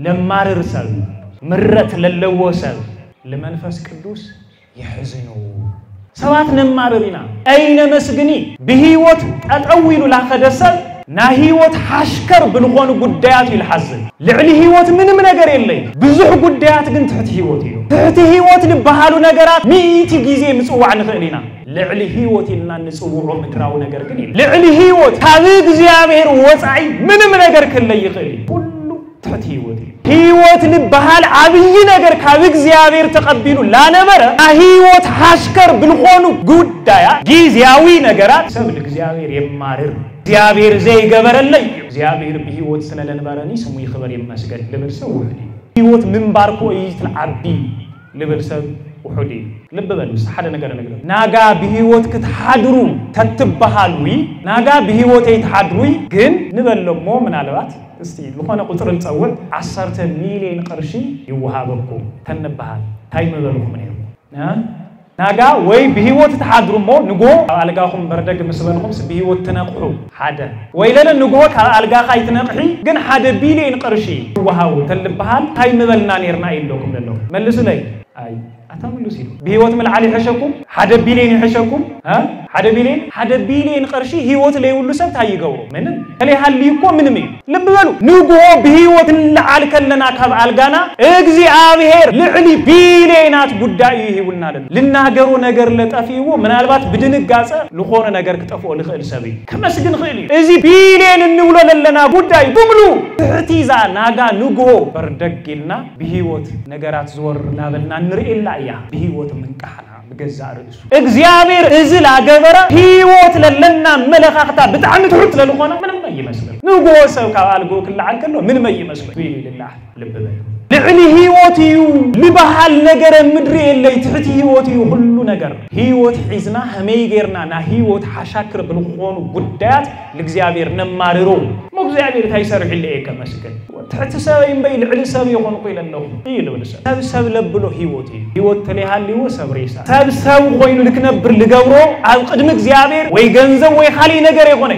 ለማርር ሰብ ምረት ለለዎ ሰብ ለመንፈስ ቅዱስ يحزنوا سوات نماررينا أين مسجني بهيوت أتأويل لا خدسل ناهيوت حشكر بالغون قديات الحزن لعلي هيوت من نجار اللي بزح قديات قنت تحت هيوتي تحت هيوت نبهالو نجارات ميتي جيزي مسوع عن خلينا لعلي هيوت إننا نسوع مكراو نجار كني لعلي هيوت هذيك زيابير وسعي من نجار كله يخلي كله تحت هيوتي هيوت نبهال عبي نجار كابيك زيابير تقبلوا لا نمرة هيوت حشكر بالغون قديات جيزياوي نجارات سبلك زيابير يمارر زيابير زي جبر اللي زيابير بهيوت سنة لنبارني سمو يخبر يمسجد لبرسه وحدي هيوت من باركو يطلع عبدي لبرسه وحدي لببلوس حدا نجار ناجا بهيوت كتحدرو تتبهالوي ناجا بهيوت يتحدروي جن نبلو مو من علوات استيد لخونا قطر نتصور 10 مليون قرشي يوهابكم تنبهال تاي مبلوكم من هنا ناجا وي بهيوت تحدرو مو نجو ألقاهم بردق مسبنهم بهيوت تناقحوا حدا ويلنا نجو كألقا خاي تناقحي جن حدا بيلين قرشي وهاو تلبهال هاي مبلنا نيرنا إللكم لله ملسوا لي أي أتمنى سير بهيوت من العالي حشكم حدا بيلين حشكم ها حدا بيلين قرشي هيوت لي ولو سبت هاي يجورو منن هل يكون من مين لبلو نجو بهيوت العالك لنا كاب ألقانا إجزي عابهير لعلي بيلينات بدايه ولنا لنا جرو نجر لتأفيه من البات بدن الجاسة لخونا نجر كتأفو لخيل سبي كم سجن خيلي إزي بيلين النولا لنا بداي بملو اعتزا ناجا نجو بردقلنا بهيوت نجرات زور نابلنا نرئي لا يا بهيوت من كحنا بجزاء رئيسه إجزيابير إزل عجبرة هيوت لنا ملك أخطأ بتعمد حط للخونا من ما يمسل نجو سو كالجو كل عن كله من ما يمسل ويلي لله لبلا لعلي هيوتيو لبحال نجر مدري اللي تحت هيوتيو كله نجر هيوت حزنا هميجرنا نا هيوت حشاكر بالخون قدات لجزيابير نماررو مو جزيابير تيسرح اللي إيه كمسكن تحت سوين بين العلي سوي يكون قيل إنه قيل ولا سب لبلو هيوتي هيوت تليها اللي هو سبريسا سب غينو لك نبر لجورو على قدم جزيابير ويجنزو ويخلي نجر يكونه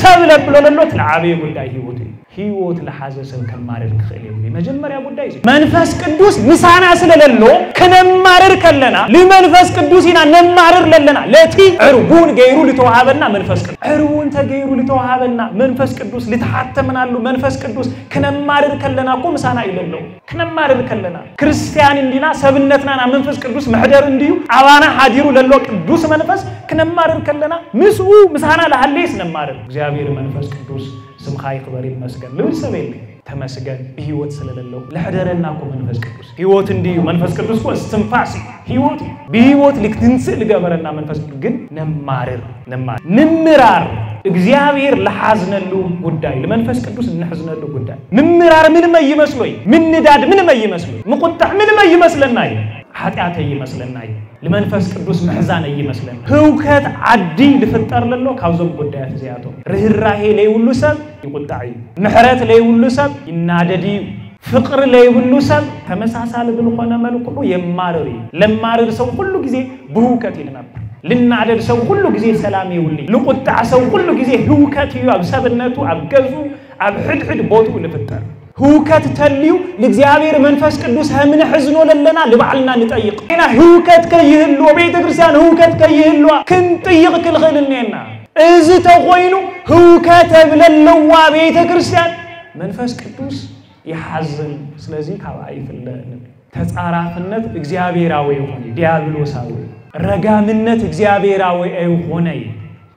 سب لبلو للو تلعبي قداي هيوتي هيوت لحازسن كمارر خيلي مجمر يا بدايز منفس قدوس مسانا سلللو كنمارر كلنا لمنفس قدوسنا نمارر لنا لتي عربون غيرو لتوهابنا منفس قدوس عربون تغيرو لتوهابنا منفس قدوس لتحتمنالو منفس قدوس كنمارر كلنا كو مسانا يللو كنمارر كلنا ክርስቲያን እንዲና ሰብነትናና መንፈስ ቅዱስ መህደር እንዲዩ አባና ሐዲሩ ለሎ ቅዱስ መንፈስ ከነማረር ከለና ምስኡ ምሳና ለሐሌስ ነማረር እግዚአብሔር መንፈስ ቅዱስ ስምኻ ይክበር ይመስገን ለምሰበይ ተመስገን በህይወት ስለሌለው ለሐደረናኮ መንፈስ ቅዱስ ህይወት እንዲዩ መንፈስ ቅዱስ ኮ እስትንፋስ ህይወት በህይወት ልክትንስል ገበረና መንፈስ ግን ነማረር ንምራር እግዚአብሔር ለሐዝነሉ ጉዳይ ለመንፈስ ቅዱስ እንሐዝነሉ ጉዳይ ንምራር ምንም አይመስሎይ ምንዳድ ምንም አይመስሎይ መቆጣህ ምንም አይመስለናይ ኃጢአት አይመስለናይ ለመንፈስ ቅዱስ መሕዛን አይመስለን ህውከት አዲ ለፈጠር ለሎ ካውዘም ጉዳያት ዚያቶ ርህራሄ ላይ ሁሉ ሰብ ይቆጣይ ምሕረት ላይ ሁሉ ሰብ ይናደዲ ፍቅር ላይ ሁሉ ሰብ ተመሳሳለ ብልቆና መልኩ የማረሪ ለማረር ሰው ሁሉ ጊዜ በህውከት ይነበር لنعدد سو كل جزء سلامي ولي لقطع سو كل جزء هوكات يو أبسبناتو أبجزو أبحد بوتو لفتر هوكات تليو لجزابير منفس قدوس هم حزنو لنا لبعلنا نتأيق هنا هوكات كيهلو بيت كريستيان هوكات كيهلو كنت يق كل خير لنا إذا تغوينو هوكات بللوا بيت كريستيان منفس قدوس يحزن سلازي كوايف الله تسعرفنت جزابيراوي يهوني ديابلوساوي رجامنت እግዚአብሔራዊ አይሆነይ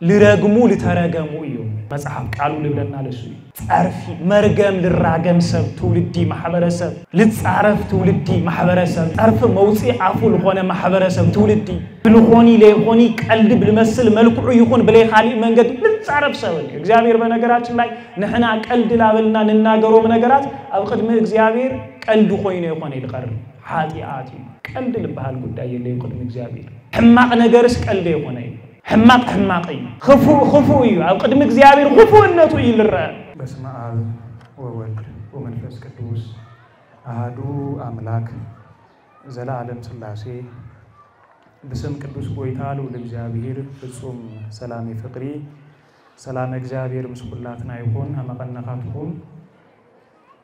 ልረግሙ ልተረገሙ እዩ መጽሐፍ ቃሉ ልብለና ለሱ ጻርፊ መርገም ልራገም ሰብ ትውልዲ ማህበረሰብ ልጻረፍ ትውልዲ ማህበረሰብ ጻርፍ መውጪ አፉል ሆነ ማህበረሰብ ትውልዲ ብልሆኒ ለሆኒ ቀልድ ብልመስል መልኩ ይሁን በላይ ኻሊ መንገድ ልጻረፍ ሰብ እግዚአብሔር በነገራችን ላይ ነህና ቀልድ ላበልና እንናገሮ በነገራት አብቅድም እግዚአብሔር ቀልድ ሆይነ ይሆነ ይልቀር ኃጢአቲ ቀልድ ልባል ጉዳይ የለ ይቆድም እግዚአብሔር حماق نجارس قلبي يكوني حماقي خفو أو قدم እግዚአብሔር خفوነቱ ይልራ በስመ አብ ወወልድ ወመንፈስ ቅዱስ አሐዱ አምላክ ዘላለም ሥላሴ በስም ቅዱስ ጎይታ ለወልድ እግዚአብሔር ፍጹም ሰላም ፍቅሪ ሰላም እግዚአብሔር ምስኩላትና ይሁን አመቀናካቱም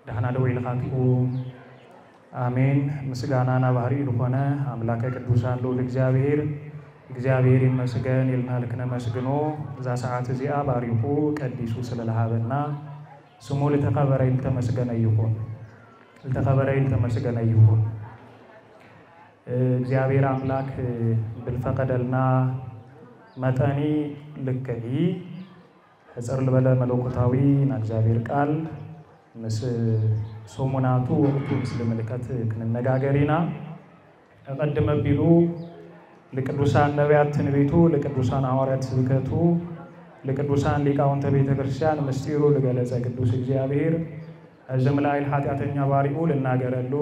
ደህና ደው ይልኻትኩም አሜን ምስጋናና ባህሪ ልሆነ አምላከ ቅዱሳን ልዑል እግዚአብሔር ይመስገን ይልና ልክነ መስግኖ እዛ ሰዓት እዚያ ባሪኩ ቀዲሱ ስለለሃበና ስሙ ለተከበረ ይተመስገነ ይሁን እግዚአብሔር አምላክ بالفقدلና መጠኒ ልከይ ሕጽር ልበለ መለኮታዊ እግዚአብሔር ቃል ምስ ሶሞናቱ ወቅቱ ምስል መልከት ክንነጋገሪና እቀድመ ቢሉ ለቅዱሳን ነቢያት ትንቢቱ ለቅዱሳን ሐዋርያት ስብከቱ ለቅዱሳን ሊቃውንተ ቤተ ክርስቲያን ምስጢሩ ለገለጸ ቅዱስ እግዚአብሔር አዘምላይል ኃጢአተኛ ባሪኡ ለናገረሉ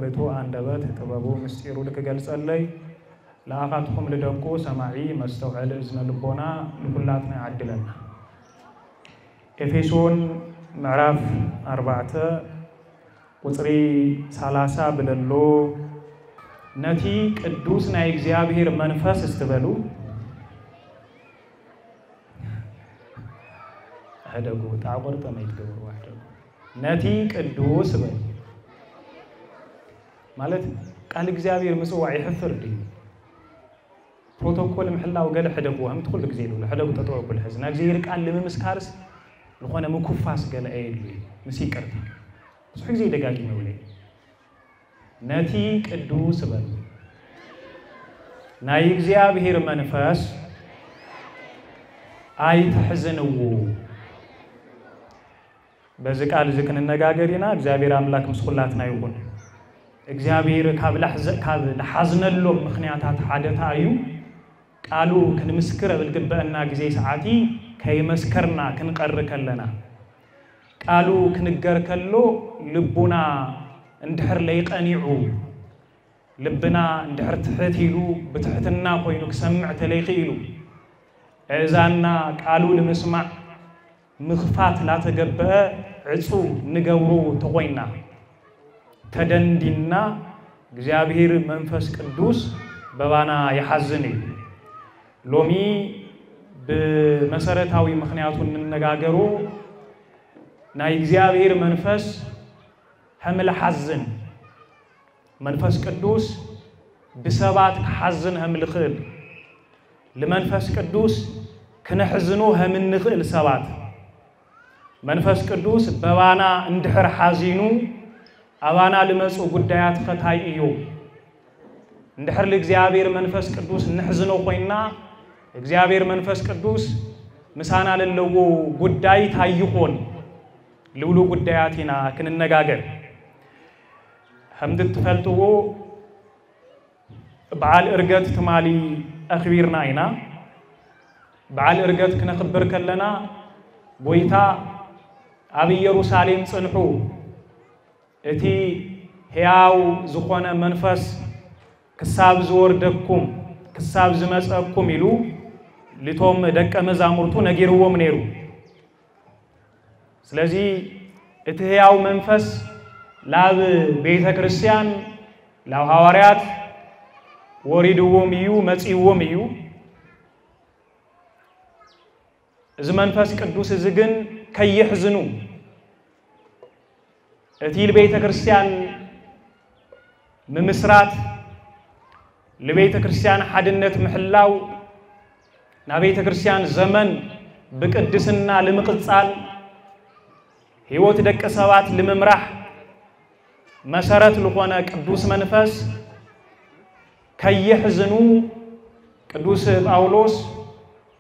ርቱ አንደበት ጥበቡ ምስጢሩ ለከገልጸለይ ለአፋትኩም ለደንቆ ሰማዒ መስተውዕል እዝነ ልቦና ለሁላትና ያድለና ኤፌሶን ምዕራፍ 4 ቁጥሪ 30 ብለሎ ነቲ ቅዱስ ናይ እግዚአብሔር መንፈስ እስተበሉ አደጉ ታቆርጠ ማይትገበሩ አደጉ ነቲ ቅዱስ በል ማለት ቃል እግዚአብሔር ምጽዋዕ ይሕፍር ዲ ፕሮቶኮል ምሕላው ገለ ሕደጉ هم ትኩል ግዜ ነው ለሕደጉ ተጥወው بالحزن እግዚአብሔር ቃል ለምስካርስ ለሆነ ምኩፋስ ገለ አይሉ ምስይቀርታ ብዙ ጊዜ ደጋጊ ነው ለይ ነቲ ቅዱስ በል ናይ እግዚአብሔር መንፈስ አይተሕዘነው በዚህ ቃል ዝክን ነጋገሪና እግዚአብሔር አምላክ ምስኹላትና ይሁን እግዚአብሔር ካብ ለሐዝነሎ ምክንያታት ሓደታዩ ቃሉ ክንምስክር بالግበእና ጊዜ ሰዓቲ ከይመስከርና ክንቀር ከለና ቃሉ ክንገር ከሎ ልቡና እንድሕር ለይቀኒዑ ልብና እንድሕር ትሕቲሉ በትሕትና ኮይኑ ክሰምዕ ተለይኺሉ እዛና ቃሉ ለመስማዕ مخفات لا تجبأ عصو نجورو تقوينا تدندينا እግዚአብሔር መንፈስ ቅዱስ በባና ያሐዝነኝ ሎሚ በመሰረታዊ ምክንያቱን እንነጋገሩ ናይ እግዚአብሔር መንፈስ حمل حزن መንፈስ ቅዱስ በሰባት حزن حمل خل ለመንፈስ ቅዱስ ከነሕዝኑ حمل ንخል ሰባት መንፈስ ቅዱስ በባና እንድሕር ሐዚኑ አባና ለመጹ ጉዳያት ፈታይዩ እንድሕር ለእግዚአብሔር መንፈስ ቅዱስ ንሕዝነው ኮይና እግዚአብሔር መንፈስ ቅዱስ ምሳና ለለው ጉዳይ ታይሆን ለውሉ ጉዳያቲና ክንነጋገር حمد تفلتو بعال ارغت تمالي اخبيرنا اينا بعال ارغت كنخبر كلنا بويتا ابي يروسالم صنحو اتي هياو زخونه منفس كساب زوردكم كساب زمصكم يلو لتوم دقه مزامرتو نغيرو منيرو ስለዚህ እቲ هياو منفس ላብ ቤተ ክርስቲያን ላው ሐዋርያት ወሪድዎም እዩ መጽይዎም እዩ እዚ መንፈስ ቅዱስ እዚ ግን ከይሕዝኑ እቲ ለቤተ ክርስቲያን ምምስራት ለቤተ ክርስቲያን ሓድነት ምሕላው ና ቤተ ክርስቲያን ዘመን በቅድስና ለምቅጻል ህይወት ደቀ ሰባት ለመምራህ መሰረት ለሆነ ቅዱስ መንፈስ ከይሕዝኑ ቅዱስ ጳውሎስ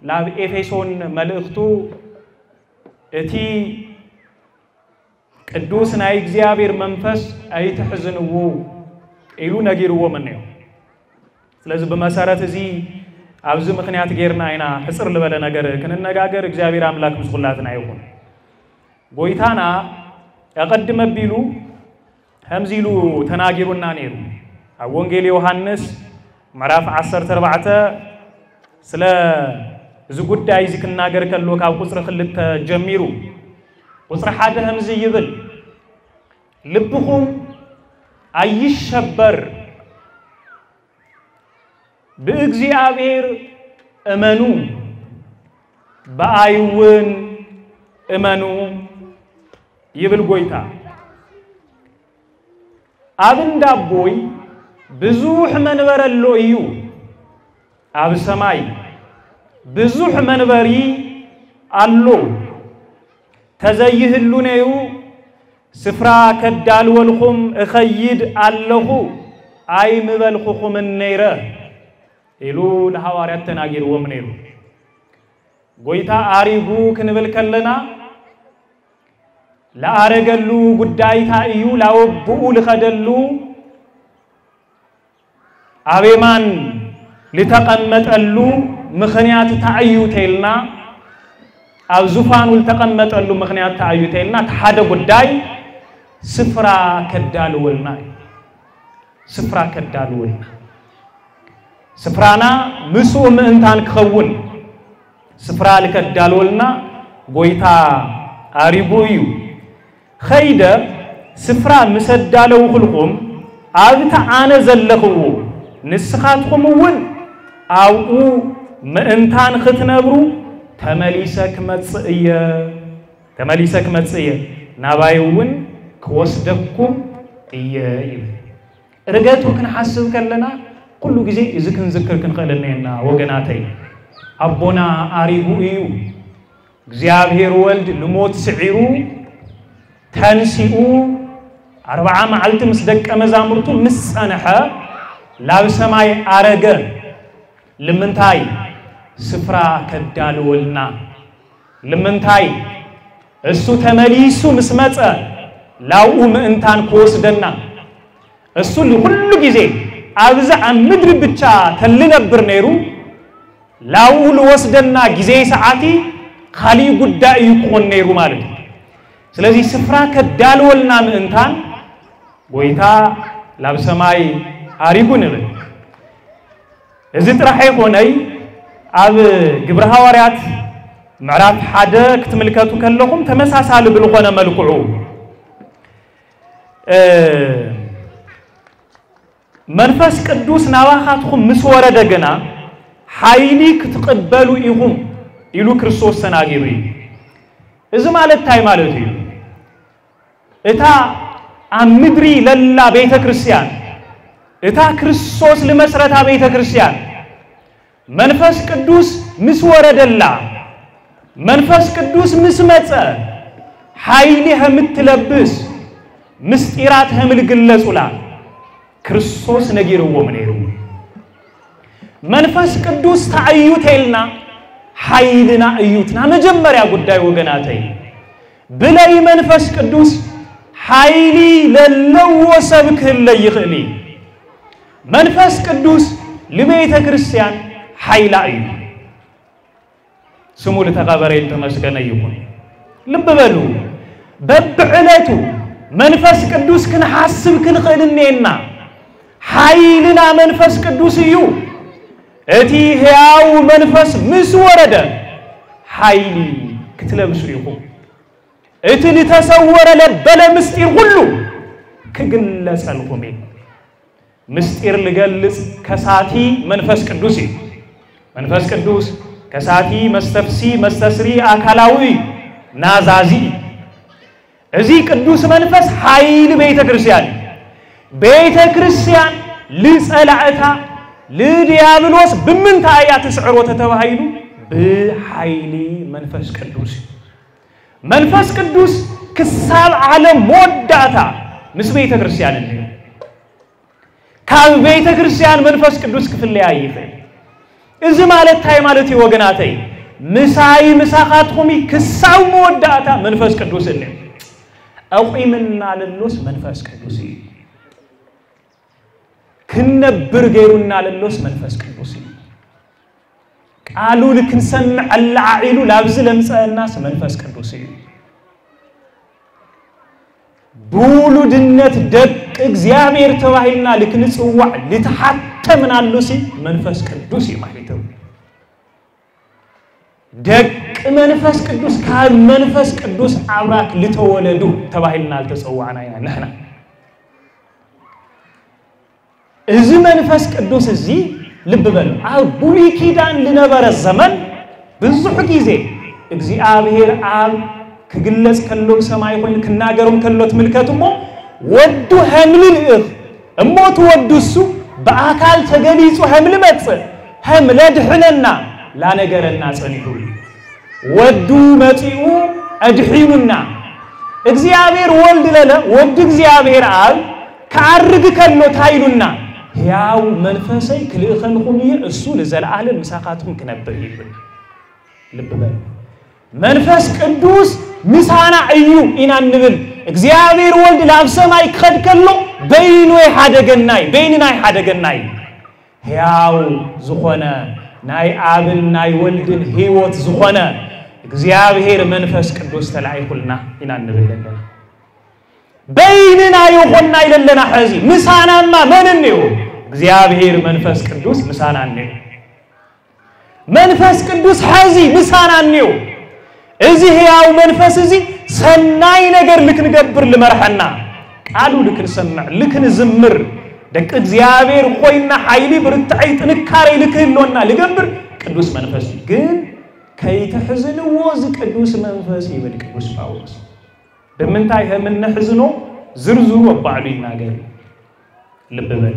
ላብ ኤፌሶን መልእክቱ እቲ ቅዱስ ናይ እግዚአብሔር መንፈስ አይተሕዝንዎ ኢሉ ነጊርዎ ምንየው ስለዚህ በመሰረት እዚ አብዝ ምክንያት ጌርና አይና ሕጽር ለበለ ነገር ክንነጋገር እግዚአብሔር አምላክ ምስኹላትና ይሁን ጎይታና ያቀድመ ቢሉ همزيلو تناغيرونا نيرو ወንጌል ዮሐንስ ምዕራፍ 14 ስለ እዚ ጉዳይ ዝክናገር ከሎ ካብ ቁጥር 2 ጀሚሩ ቁጥር 1 همز ይብል ልብኹም አይሸበር በእግዚአብሔር እመኑ በአይውን እመኑ ይብል ጎይታ አብን ዳቦይ ብዙሕ መንበረሎ እዩ አብ ሰማይ ብዙሕ መንበሪ አሎ ተዘይህሉ ነው ስፍራ ከዳልወልኩም እኸይድ አለሁ አይ ምበልኹም ነይረ ኢሉ ለሐዋርያት ተናገሩም ነይሩ ጎይታ አሪጉ ክንብል ከለና ለአረገሉ ጉዳይታ እዩ ላወብኡ ለኸደሉ አቤማን ለተቀመጠሉ ምኽንያት ታዩ ተይልና አብዙፋኑ ለተቀመጠሉ ምኽንያት ታዩ ተይልና ተሐደ ጉዳይ ስፍራ ከዳልወልና ስፍራ ከዳልወልና ስፍራና ምሱም እንታን ከውን ስፍራ ለከዳልወልና ጎይታ አሪጉዩ خيد سفرا مسدالو خلقهم أبتا أنا زلخو نسخاتكم ون أو مأنتان ختنبرو تمليسك متسئية نبايون كوسدكم إيه رجعتو كن حاسب كلنا كل جزء إذا كن ذكر كن خلنا وجناتي أبونا أريبو إيو እግዚአብሔር ወልድ ለሞት ሲዒሩ ተንሲኡ 40 መዓልት ምስደቀ መዛሙርቱ ምስጸነሐ ላብ ሰማይ አረገ ለምንታይ ስፍራ ከዳልወልና ለምንታይ እሱ ተመሊሱ ምስመጸ ላው ምእንታን ኮስደና እሱ ሁሉ ጊዜ አብዛ ምድር ብቻ ተልነብር ነይሩ ላው ለወስደና ጊዜ ሰዓቲ خالي ጉዳይ ይቆን ነይሩ ማለት ስለዚህ ስፍራ ከዳልወልና ምእንታን ጎይታ ላብ ሰማይ አሪጉን ነው እዚ ጥራህ ይቆነይ አብ ግብረ ሐዋርያት ምዕራፍ 1 ክትምልከቱ ከለኩም ተመሳሳለ ብልቆነ መልኩዑ መንፈስ ቅዱስ ናዋኻትኩም ምስ ወረደ ገና ኃይሊ ክትቀበሉ ይሁም ይሉ ክርስቶስ ተናገሩ እዚ ማለት ታይ ማለት እዩ እታ አምድሪ ለላ ቤተ ክርስቲያን እታ ክርስቶስ ለመስረታ ቤተ ክርስቲያን መንፈስ ቅዱስ ምስ ወረደላ መንፈስ ቅዱስ ምስ መጸ ኃይሊ ህምትለብስ ምስጢራት ህምልግለጹላ ክርስቶስ ነጊርዎም ነይሩ መንፈስ ቅዱስ ታዩቴልና ኃይልና እዩትና መጀመሪያ ጉዳይ ወገናተይ ብላይ መንፈስ ቅዱስ ኃይሊ ለለው ወሰብክ ለይኽሊ መንፈስ ቅዱስ ለቤተ ክርስቲያን ኃይላ እዩ ስሙ ለተቀበረል ተመስገነ ይሁን ልብ በሉ በብዕለቱ መንፈስ ቅዱስ ክንሐስብ ክንኽልኔና ኃይልና መንፈስ ቅዱስ እዩ እቲ ሕያው መንፈስ ምስ ወረደ ኃይሊ ክትለብሱ ይሁን እቲ ለተሰወረ ለበለ ምስጢር ሁሉ ክግለጸልኩም ምስጢር ልገልጽ ከሳቲ መንፈስ ቅዱስ መንፈስ ቅዱስ ከሳቲ መስተፍሲ መስተስሪ አካላዊ ናዛዚ እዚ ቅዱስ መንፈስ ኃይል ቤተ ክርስቲያን ልጸላዕታ ለዲያብሎስ በምን ታያት ስዕሮተ ተባሃይሉ በኃይሊ መንፈስ ቅዱስ ክሳብ ዓለም ሞዳታ ምስ ቤተ ክርስቲያን እንደ ካብ ቤተ ክርስቲያን መንፈስ ቅዱስ ክፍል ያይፈ እዚ ማለት ታይ ማለት ይወገናተይ ምሳይ ምሳኻትኩም ክሳብ ሞዳታ መንፈስ ቅዱስ እንደ አውቂምና ለሎስ መንፈስ ቅዱስ كنبر غيرنا للوس منفس ቅዱስ ቃሉ ልክንሰምዕ አልዓኢሉ ላብዝ ለምጸ الناس መንፈስ ቅዱስ ቡሉድነት ደቅ እግዚአብሔር ተባሂልና ልክንጽዋዕ ልተሐተምናሉሲ መንፈስ ቅዱስ ይማይተው ደቅ መንፈስ ቅዱስ ካብ መንፈስ ቅዱስ አብራክ ልተወለዱ ተባሂልና ልተጽዋዕና ነህና እዚ መንፈስ ቅዱስ እዚ ልብ በሉ አቡሊ ኪዳን ለነበረ ዘመን ብዙሕ ጊዜ እግዚአብሔር አብ ክግለጽ ከለው ሰማይ ሆይ ክናገሩም ከሎት ምልከቱሞ ወዱ همل እሞት ወዱሱ በአካል ተገሊጹ همل መጽ همل ድሕነና ላነገረና ጸኒሁ ወዱ መጪኡ አድሒኑና እግዚአብሔር ወልድ ለለ ወድ እግዚአብሔር አብ ካርግ ከሎ ታይሉና ያው መንፈሳይ ክልኸንኩም እሱ ለዘላለም መሳኻቱም ከነበር ይብል ልብ በል መንፈስ ቅዱስ ምሳና እዩ ኢናንብል እግዚአብሔር ወልድ ላብሰማይ ከድከሎ በይኑ ይሓደገናይ በይንናይ ሓደገናይ ያው ዝኾነ ናይ አብን ናይ ወልድን ህይወት ዝኾነ እግዚአብሔር መንፈስ ቅዱስ ተላይኩልና ኢናንብለና በይንና ይሆንና ይለለና ሐዚ ምሳናማ ማንን ነው እግዚአብሔር መንፈስ ቅዱስ ምሳናን ነው መንፈስ ቅዱስ ሐዚ ምሳናን ነው እዚህ ያው መንፈስ እዚህ ሰናይ ነገር ልክንገብር ለመርሐና ቃሉ ልክንሰምዕ ልክንዝምር ደቅ እግዚአብሔር ኮይና ኃይሊ ብርታይ ጥንካሬ ልክህሎና ልገብር ቅዱስ መንፈስ ግን ከይተሕዝንዎ ቅዱስ መንፈስ ይብል ቅዱስ ጳውሎስ በመንታይ ህምነሕዝኖ ዝርዝሩ ወባዕሉ ይናገር ልብ በል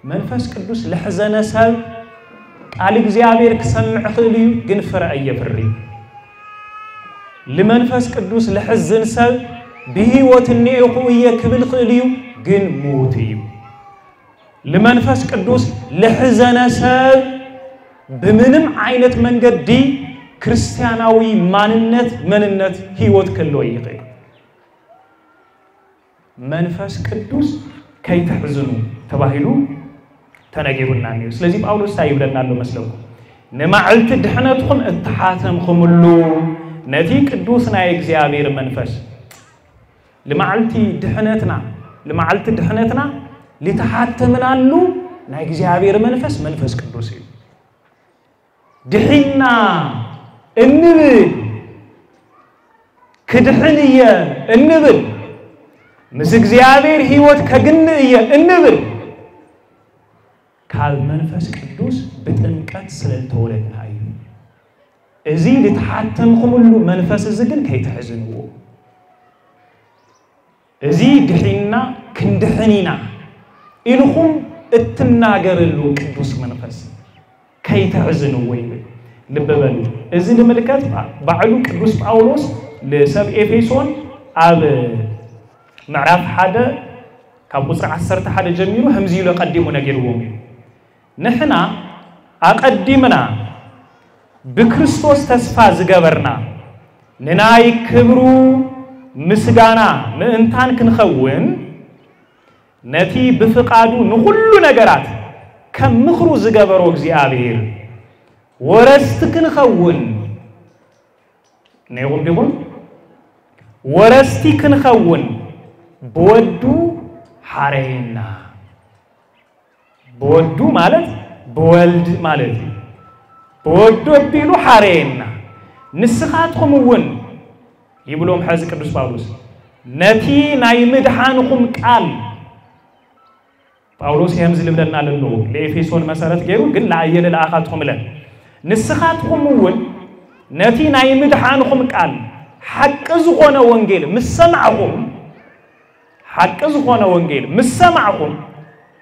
መንፈስ ቅዱስ ለሕዘነ ሰብ ቃል እግዚአብሔር ከሰምዕ ኽልዩ ግን ፍርአየ ፍሪ ለመንፈስ ቅዱስ ለሕዝን ሰብ በህይወትኔ ይኹየ ክብል ኽልዩ ግን ሞትዩ ለመንፈስ ቅዱስ ለሕዘነ ሰብ በምንም አይነት መንገድ ዲ ክርስቲያናዊ ማንነት መንነት ህይወት ከሎ ይቀይ መንፈስ ቅዱስ ከይተሕዝኑ ተባሂሉ ተነገሩና ነው ስለዚህ ጳውሎስ ታይብለናል መስለው ነማዕልት ድህነትኩም እተሓተምኩምሉ ነቲ ቅዱስና የእግዚአብሔር መንፈስ ለማዕልቲ ድህነትና ሊተሓተምናሉ ናይ እግዚአብሔር መንፈስ ቅዱስ እዩ ድሕና እንብል ክድሕንየ እንብል ምስ እግዚአብሔር ህይወት ከግንየ እንብል ካል መንፈስ ቅዱስ በጥምቀት ስለተወለድና እዩ እዚ ልትሓተምኩምሉ መንፈስ ዝግን ከይተሕዝንዎ እዚ ድሕና ክንድሕኒና ኢልኹም እትናገርሉ ቅዱስ መንፈስ ከይተሕዝንዎ ይብል ልብ በሉ እዚ ለመልከት ባዕሉ ቅዱስ ጳውሎስ ለሰብ ኤፌሶን አብ ምዕራፍ 1 ካብ ቁጥር 11 ጀሚሩ همزي ለቀዲሙ ነገርዎም ንሕና አቀዲምና በክርስቶስ ተስፋ ዝገበርና ንናይ ክብሩ ምስጋና ምእንታን ክንኸውን ነቲ በፍቃዱ ንሁሉ ነገራት ከምኽሩ ዝገበሮ እግዚአብሔር ወረስት ክንኸውን ነይሁን ቢሆን ወረስቲ ክንኸውን በወዱ ሐረይና በወዱ ማለት በወልድ ማለት በወዱ ቢሉ ሐረይና ንስኻትኩምውን ይብሎም ሐዝ ቅዱስ ጳውሎስ ነቲ ናይ ምድሓንኩም ቃል ጳውሎስ የምዝ ልብለና ለሎ ለኤፌሶን መሰረት ገይሩ ግን ለአየለ ለአኻትኩም ለ ንስኻትኩምውን ነቲ ናይ ምድሓንኩም ቃል ሐቅ ዝኾነ ወንጌል ምስሰማዕኩም ሐቅ ዝኾነ ወንጌል ምስሰማዕኩም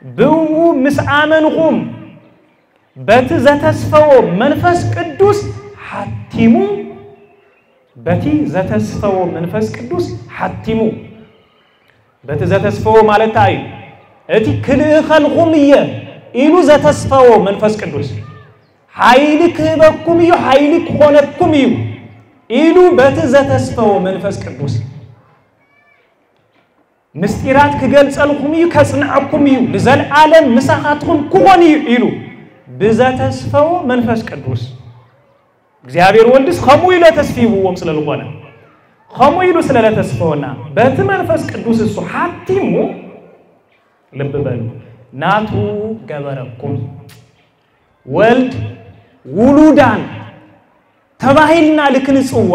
ብኡ ምስአመንኩም በቲ ዘተስፈው መንፈስ ቅዱስ ሐቲሙ በቲ ዘተስፈው መንፈስ ቅዱስ ሐቲሙ በቲ ዘተስፈው ማለት አይ እቲ ክልኸልኩም ኢሉ ዘተስፈው መንፈስ ቅዱስ ኃይል ክበኩም ኃይል ኮነኩም ኢሉ በቲ ዘተስፈው መንፈስ ቅዱስ ምስጢራት ክገልጸልኩም ከጽንዓኩም ለዘላለም መሳኻትኩም ኩሆን ኢሉ በዘተስፈው መንፈስ ቅዱስ እግዚአብሔር ወልድስ ኸሙ ኢለ ተስፊውዎም ስለልቆነ ኸሙ ኢሉ ስለለተስፈውና በቲ መንፈስ ቅዱስ እሱ ሐቲሙ ልብ በሉ ናቱ ገበረኩም ወልድ ውሉዳን ተባሂልና ልክንጽዋ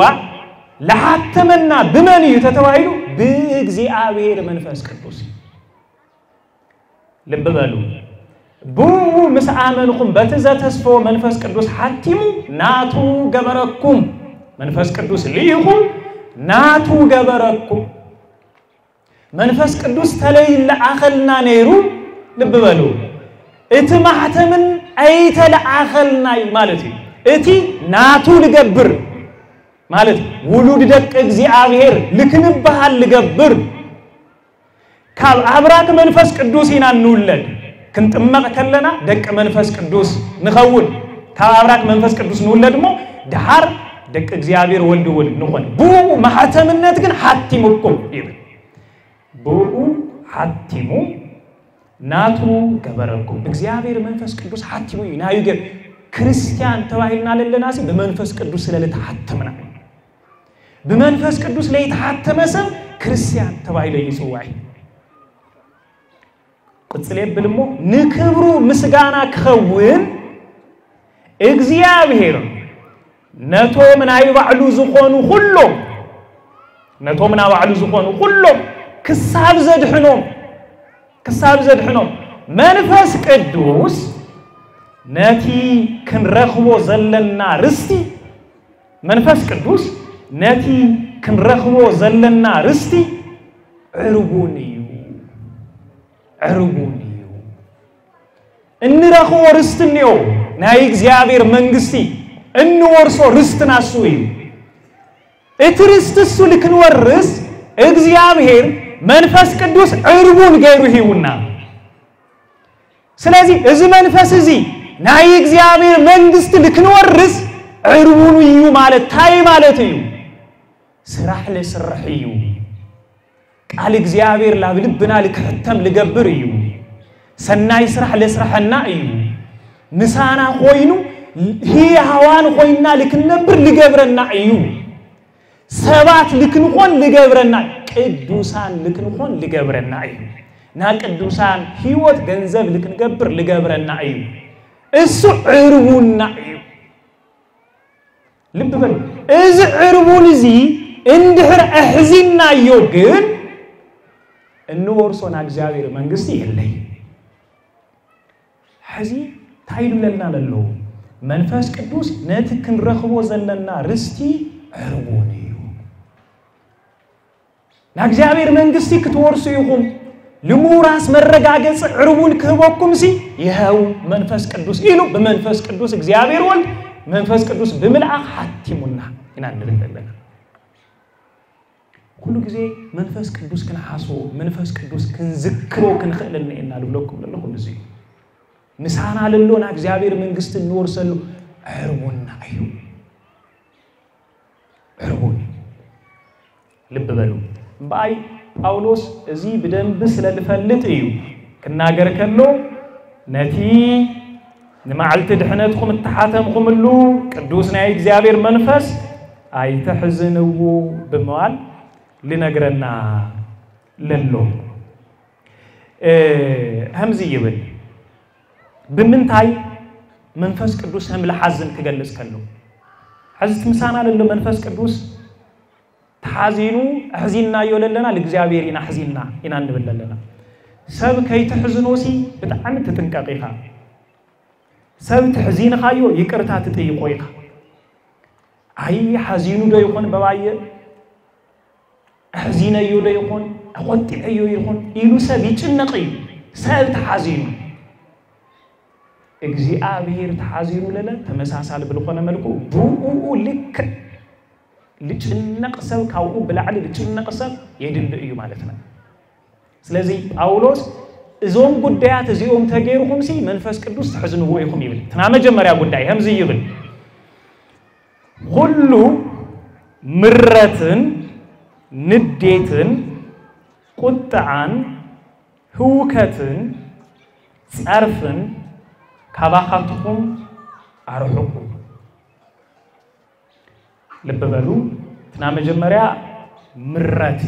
ለሐተመና በመን ተተባሂሉ በእግዚአብሔር መንፈስ ቅዱስ ልብ በሉ ቡ ምስአመንኩም በተዘተስፈው መንፈስ ቅዱስ ሐቲሙ ናቱ ገበረኩም መንፈስ ቅዱስ ሊኹም ናቱ ገበረኩም መንፈስ ቅዱስ ተለይለአኸልና ነይሩ ልብ በሉ እቲ ማህተምን አይተለአኸልና ማለት እዩ እቲ ናቱ ልገብር ማለት ውሉድ ደቅ እግዚአብሔር ልክንብሃል ልገብር ካብ አብራክ መንፈስ ቅዱስ ኢና ንውለድ ክንጥመቅ ከለና ደቅ መንፈስ ቅዱስ ንኸውን ካብ አብራክ መንፈስ ቅዱስ ንውለድሞ ድሃር ደቅ እግዚአብሔር ወልድ ወልድ ንኾን ብኡ ማህተምነት ግን ሓቲሙኩም ይብል ብኡ ሓቲሙ ናቱ ገበረኩም እግዚአብሔር መንፈስ ቅዱስ ሓቲሙ ይናዩ ገ ክርስቲያን ተባሂልና ለለናሲ በመንፈስ ቅዱስ ስለለተሐተምና በመንፈስ ቅዱስ ላይ ተሐተመሰ ክርስቲያን ተባሂለ ይጽዋይ ቅጽል ይብልሞ ንክብሩ ምስጋና ከውን እግዚአብሔር ነቶ ምናይ ባዕሉ ዝኾኑ ሁሉም ነቶ ምና ባዕሉ ዝኾኑ ሁሉም ክሳብ ዘድሕኖም መንፈስ ቅዱስ ነቲ ክንረኽቦ ዘለና ርስቲ መንፈስ ቅዱስ ነቲ ክንረኽቦ ዘለና ርስቲ ዕርጉን እዩ እንረኽቦ ርስትንዮ ናይ እግዚአብሔር መንግስቲ እንወርሶ ርስትናሱ እዩ እቲ ርስትሱ ልክንወርስ እግዚአብሔር መንፈስ ቅዱስ ዕርጉን ገይሩ ይሁና ስለዚህ እዚ መንፈስ እዚ ናይ እግዚአብሔር መንግስት ልክንወርስ ዕርጉን እዩ ማለት ታይ ማለት እዩ ስራሕ ለስራሕ እዩ ቃል እግዚአብሔር ላብልብና ልክሕተም ልገብር እዩ ሰናይ ስራሕ ለስራሕና እዩ ምሳና ኾይኑ ህያዋን ኾይና ልክንነብር ልገብረና እዩ ሰባት ልክንኾን ልገብረና ቅዱሳን ልክንኾን ልገብረና እዩ ና ቅዱሳን ህይወት ገንዘብ ልክንገብር ልገብረና እዩ እሱ ዕርቡና እዩ ልብ በል እዚ ዕርቡን እዚ እንድህር አሕዚና ይወግን እንወርሶና እግዚአብሔር መንግስት የለይ ሕዚ ታይሉለና ለሎ መንፈስ ቅዱስ ነትክን ረኽቦ ዘለና ርስቲ ዕርቡን እዩ ለእግዚአብሔር መንግስት ክትወርሱ ይሁን ለሙራስ መረጋገጽ ዕርቡን ክህቦኩም ሲ ይሄው መንፈስ ቅዱስ ኢሉ በመንፈስ ቅዱስ እግዚአብሔር ወልድ መንፈስ ቅዱስ በመልአክ ሐቲሙና ይናንልበለና ሁሉ ጊዜ መንፈስ ቅዱስ ከነሐሶ መንፈስ ቅዱስ ከንዝክሮ ከንخلልና እናልብለኩም ለለ ሁሉ ጊዜ ምሳና ለሎና እግዚአብሔር መንግስት እንወርሰሉ ዕርቡና እዩ ዕርቡን ልብ በሉ ባይ ጳውሎስ እዚ በደንብ ስለልፈልጥ እዩ ከናገር ከሎ ነቲ ንማዓልቲ ድሕነትኩም ተሓተምኩምሉ ቅዱስ ናይ እግዚአብሔር መንፈስ አይተሕዝንው በመዋል لنقرنا للو همزي يبل بمنتاي منفس قدوس هم لحزن كجلس كله حزت مسانا للو منفس قدوس تحزينو حزيننا يوللنا لإግዚአብሔርና حزيننا إنا نبللنا سب كي تحزنوسي بتعم تتنققيها سب تحزين خايو يقرتا تطيقويها اي حزينو دو يكون ببايه حزينه يودا يكون اقطع يكون يلو سب يچنقي سب تحزينو እግዚአብሔር ተሐዚሩ ለለ ተመሳሳለ ብልቆነ መልኩ ቡኡ ልክ ልጭነቅ ሰብ ካው ብላዕሊ ልጭነቅ ሰብ የድል እዩ ማለት ነው ስለዚህ ጳውሎስ እዞም ጉዳያት እዚኦም ተገይሩኩም ሲ መንፈስ ቅዱስ ተሐዝንዎ ይኹም ይብል ተና መጀመሪያ ጉዳይ همዚ ይብል ሁሉ ምረትን ንዴትን ቁጣን ህውከትን ጸርፍን ካባኻትኩም አርሑቁ ለበበሉ ተና መጀመሪያ ምረት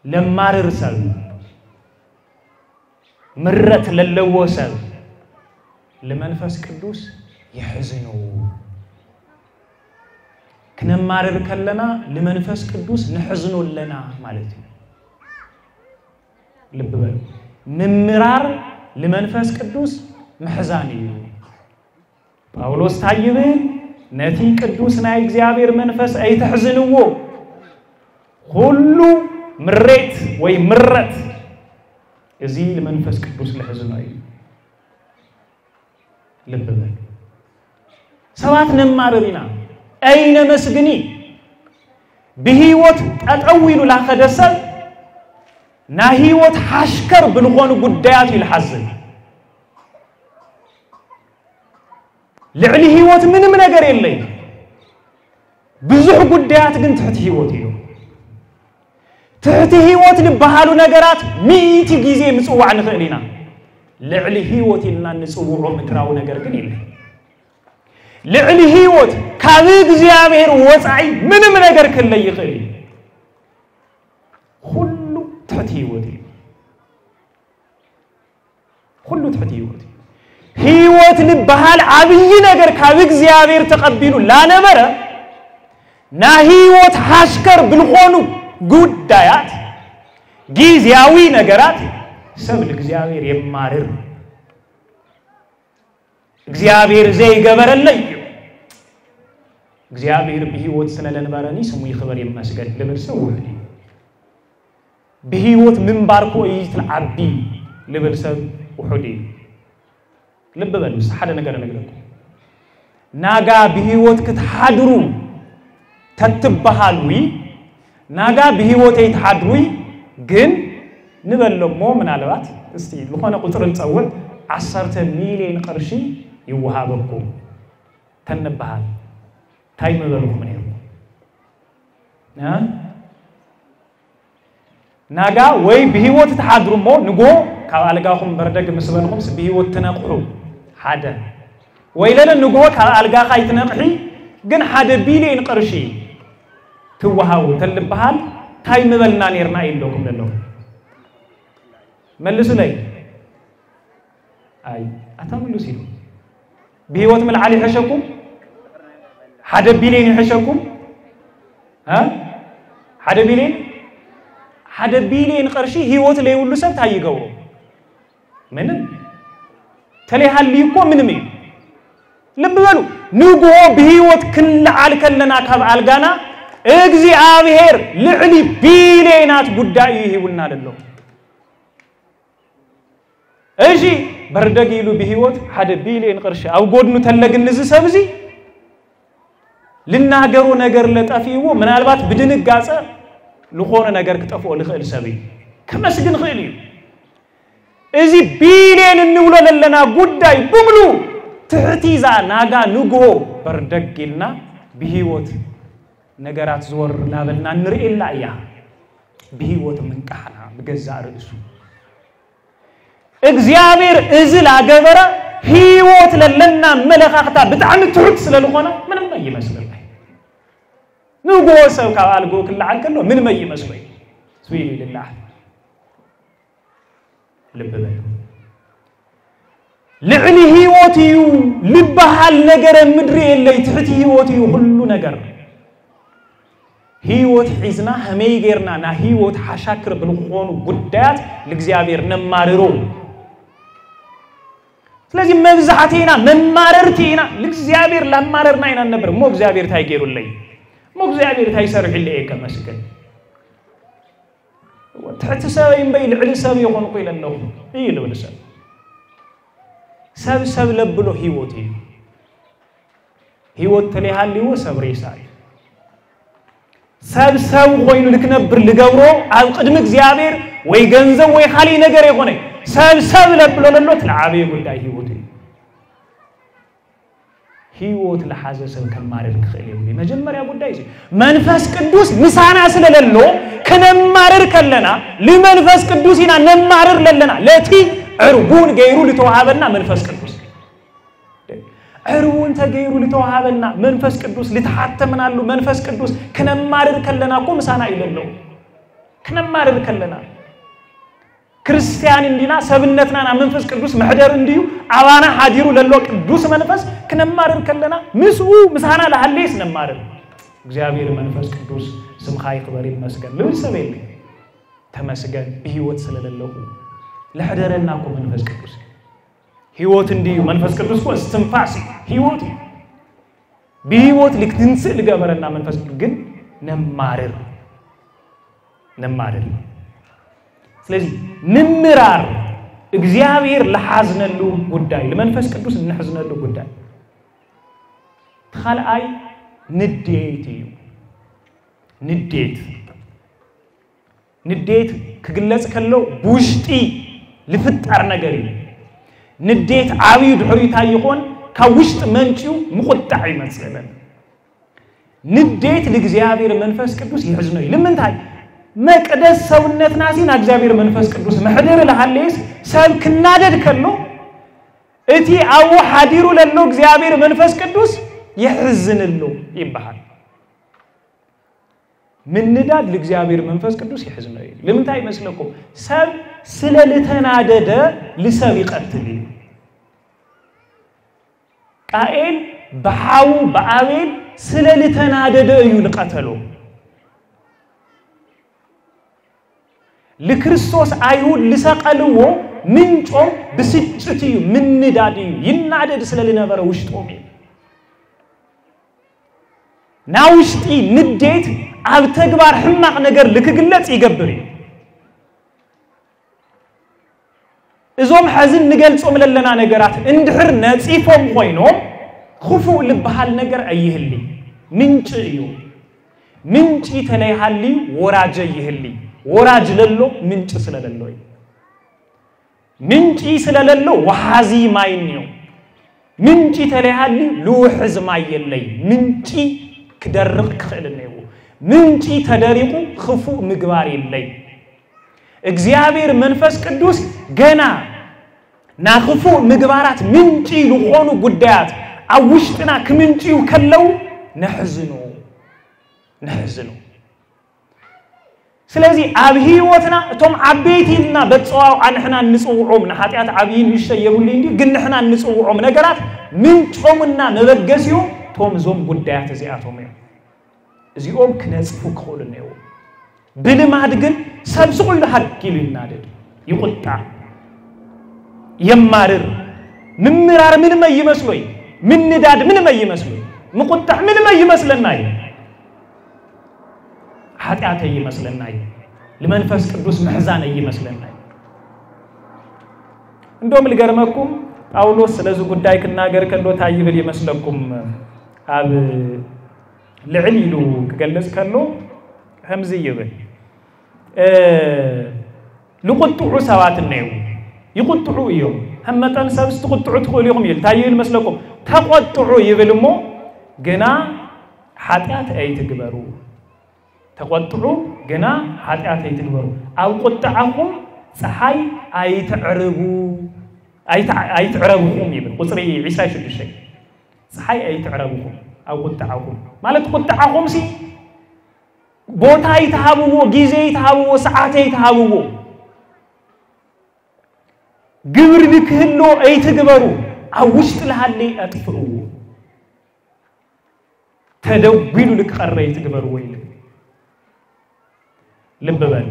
ለማርርሰል ምረት ለለወሰል ለመንፈስ ቅዱስ ይሕዝኑ كنمارر كلنا لمنفس قدوس نحزنو لنا مالتي لب بلو ممرار لمنفس قدوس محزاني ጳውሎስ ታይበን ነቲ ቅዱስ ናይ እግዚአብሔር መንፈስ አይተሕዝንዎ ሁሉ مريت وي مرت ازي المنفس قدوس لحزناي لببل سوات نماررينا اين مسغني بهيوت اطويل لا خدسل نا هيوت حشكر بنغون غدايات الحزن لعلي هيوت منم ነገር የለኝ ብዙህ ጉዳያት ግን ትህት ህይወት ይሉ ትህት ህይወት ልባሃሉ ነገራት ሚቲ ጊዜ ምጽዋዕ ንኽእሊና ልዕሊ ህይወትና ንጽውዖ ምድራው ነገር ግን የለ ልዕሊ ህይወት ካብ እግዚአብሔር ወጻይ ምንም ነገር ከለይ ይኽእል ሁሉ ትህት ህይወት ሁሉ ትህት ህይወት ህይወት ልባሃል አብይ ነገር ካብ እግዚአብሔር ተቀቢሉ ላነበረ ና ህይወት ሐሽከር ብልኾኑ ጉዳያት ጊዜያዊ ነገራት ሰብ ለእግዚአብሔር የማርር እግዚአብሔር ዘይገበረለይ እግዚአብሔር በህይወት ስለለንበረኒ ስሙ ይخبر ይመስገን ለበርሰው ወዲ በህይወት ምንባርኮ ይትልዓቢ ለበርሰብ ወዲ ልብ በሉስ ሓደ ነገር ነገርኩ ናጋ በህይወት ክትሓድሩ ተትበሃልዊ ናጋ በህይወት ይትሓድሩይ ግን ንበለሞ ምናልባት እስቲ ለሆነ ቁጥር እንጸውል 10 ሚሊዮን ቅርሺ ይወሃበኩም ተንበሃል ታይም በሉም ነው ናጋ ወይ በህይወት ተሓድሩሞ ንጎ ካልጋኹም በርደግ መስበልኩም በህይወት ተነቅሑ ሓደ ወይ ለለ ንጎ ካልጋኻ ይትነቅሒ ግን ሓደ ቢሊዮን ቅርሺ ትወሃው ተልበሃል ታይም በልና ነርና ይልኩም ለለው መልሱ ላይ አይ አታምሉስ ይሉ በህይወት መልዓሊ ይحشኩም ሓደ ቢሊዮን ይحشኩም ሓደ ቢሊዮን ቅርሺ ህይወት ላይ ሁሉ ሰብ ታይገው ምንም ተለይሃልይኮ ምንም እዩ ልብ በሉ ንጎ በህይወት ክንዓል ከለና ካብ አልጋና እግዚአብሔር ልዕሊ ቢሊዮናት ጉዳይ ይሁንና አይደለም እሺ በርደጊሉ በህይወት ሓደ ቢሊዮን ቅርሺ አው ጎድኑ ተለግንዝ ሰብዚ ልናገሩ ነገር ለጠፊው ምናልባት ብድንጋጸ ለሆነ ነገር ክጠፎ ለخل ሰብይ ከመስግን خيل እዚ ቢሊዮን እንውሎ ለለና ጉዳይ በሙሉ ትህቲዛ ናጋ ንጎ በርደጊልና በህይወት ነገራት ዞር ናበልና ንርኢላ ያ በህይወት መንቃና በገዛ ርዕሱ እግዚአብሔር እዝል አገበረ ህይወት ለለና መለኻኽታ በጣም ትሁት ስለሆነ ምንም አይመስልም ንጎ ሰው ካልጎ ክልዓንከሎ ምንም አይመስልም ስዊሊ ለላህ ልበበ ልዕሊ ህይወትዩ ልባሃል ነገር ምድር የለይ ትህት ህይወትዩ ሁሉ ነገር ህይወት ሒዝና ህመይገርና ና ህይወት ሐሻክር ብልኾኑ ጉዳያት ለእግዚአብሔር ነማርሮ ስለዚህ መብዛቴና መማረርቲና ለእግዚአብሔር ለማረርና አይና ነበር ሞ እግዚአብሔር ታይገሩልኝ ሞ እግዚአብሔር ታይሰርሕልኝ ከመስገን ወተተሰበይም በይ ልዕሊ ሰብ ይሆን ቆይለለው ይልብልሰ ሰብ ለብሎ ህይወት ተለይሃልዩ ሰብሬሳይ ሰብ ኮይኑ ልክነብር ልገብሮ ኣብ ቅድም እግዚአብሔር ወይ ገንዘብ ወይ ኻሊ ነገር ይሆነ ሰብ ለብሎ ለሎት ለዓበይ ጉዳይ ህይወት ለሐዘ ሰብ ከማረር ክኸል መጀመሪያ ጉዳይ እዚ መንፈስ ቅዱስ ምሳና ስለለሎ ከነማረር ከለና ለመንፈስ ቅዱስና ነማረር ለለና ለቲ ዕርቡን ገይሩ ለተዋሃበና መንፈስ ቅዱስ ዕርቡን ተገይሩ ለተዋሃበና መንፈስ ቅዱስ ለተሐተመናሉ መንፈስ ቅዱስ ከነማረር ከለና ቆ ምሳና ይለለው ከነማረር ከለና ክርስቲያን እንዲና ሰብነትናና መንፈስ ቅዱስ መሕደር እንዲዩ አባና ሐዲሩ ለሎ ቅዱስ መንፈስ ከነማረር ከለና ምሳና ለሐሌስ ነማረር እግዚአብሔር መንፈስ ቅዱስ ስምኻ ይክበር ይመስገን ለሰበይል ተመስገን በህይወት ስለለለው ለሐደረና ቆ መንፈስ ቅዱስ ህይወት እንዲዩ መንፈስ ቅዱስ ቆ እስትንፋስ ህይወት በህይወት ልክትንስ ለገበረና መንፈስ ግን ነማረር نمارر ስለዚህ ንምራር እግዚአብሔር ለሐዝነሉ ጉዳይ ለመንፈስ ቅዱስ እንሐዝነሉ ጉዳይ ተኻልአይ ንዴት እዩ ንዴት ክግለጽ ከሎ ቡሽጢ ልፍጣር ነገር እዩ ንዴት ዓብይ ድሕሪታ ይኾን ካውሽጥ መንጪው ምቁጣዕ ይመስለን ንዴት ለእግዚአብሔር መንፈስ ቅዱስ ይሕዝነው ለምንታይ መቅደስ ሰውነትና ሲና እግዚአብሔር መንፈስ ቅዱስ መሕደር ለሐሌስ ሰብ ክናደድ ከሎ እቲ አው ሐዲሩ ለሎ እግዚአብሔር መንፈስ ቅዱስ ይሕዝንሉ ይባሃል ምንዳድ ለእግዚአብሔር መንፈስ ቅዱስ ይሕዝነው ለምንታይ መስለኩም ሰብ ስለልተናደደ ለሰብ ይቀትል ቃኤል በሐው በአቤል ስለልተናደደ እዩ ለቀተሉ ለክርስቶስ አይሁድ ለሰቀልዎ ምንጮም በስጭትዩ ምንዳድዩ ይናደድ ስለልነበረ ውሽጦም ናውሽጢ ንዴት አብ ተግባር ሕማቅ ነገር ለክግለጽ ይገብር እዞም ሐዝን ንገልጾም ለለና ነገራት እንድሕር ነጽፎም ኮይኖም خፉ ልብሃል ነገር አይህሊ ምንጭ እዩ ምንጭ ተለይሃሊ ወራጀ ይህሊ ወራጅ ለሎ ምንጭ ስለለሎ ምንጭ ስለለሎ ወሐዚ ማይኒው ምንጭ ተለይሃሊ ልውሕዝ ማይለይ ምንጭ ክደርቅ ክልነው ምንጭ ተደሪቁ خፉ ምግባር ይለይ እግዚአብሔር መንፈስ ቅዱስ ገና ናخፉ ምግባራት ምንጭ ለሆኑ ጉዳያት አውሽጥና ከምንጭው ከለው ነሕዝኑ ስለዚህ አብ ህይወትና እቶም አቤቲልና በጽዋው አንሕና ንጽውዖም ንኃጢአት አብይን ይሸየቡልኝ እንዲ ግን ንሕና ንጽውዖም ነገራት ምንጮምና መበገሲዮ ቶም ዞም ጉዳያት እዚአቶም እዚኦም ክነጽፉ ክኸሉነው ብልማድ ግን ሰብስቁል ሐቂል ይናደድ ይቁጣ የማርር ምምራር ምንም አይመስሎይ ምንዳድ ምንም አይመስሎይ ምቁጣዕ ምንም አይመስለናይ ኃጢአት ይመስለናይ ለመንፈስ ቅዱስ መሕዛን ይመስለናይ እንደውም ልገርመኩም ጳውሎስ ስለዚህ ጉዳይ ክናገር ከሎ ታይብል ይመስለኩም አብ ልዕሊሉ ከገለጽ ከሎ همز يبل لقطعوا سوات النيو يقطعوا يوم هم متن سبست تقطعوا تقوليهم يلتايل مسلكم تقطعوا يبلمو جنا حتيات أي تجبروا تقطعوا جنا حتيات أي تجبروا أو قطعهم صحي أي تعربوا أي تعربوهم يبل قصري عيسى شو الشيء صحي أي تعربوهم أو قطعهم ما لا تقطعهم سي بوتا يتهابوا جيزي يتهابوا ساعات يتهابوا قبر بكهلو أي تجبروا أوشت لهاللي أطفئوا تدوّلوا لك قرر يتجبروا ويل لببال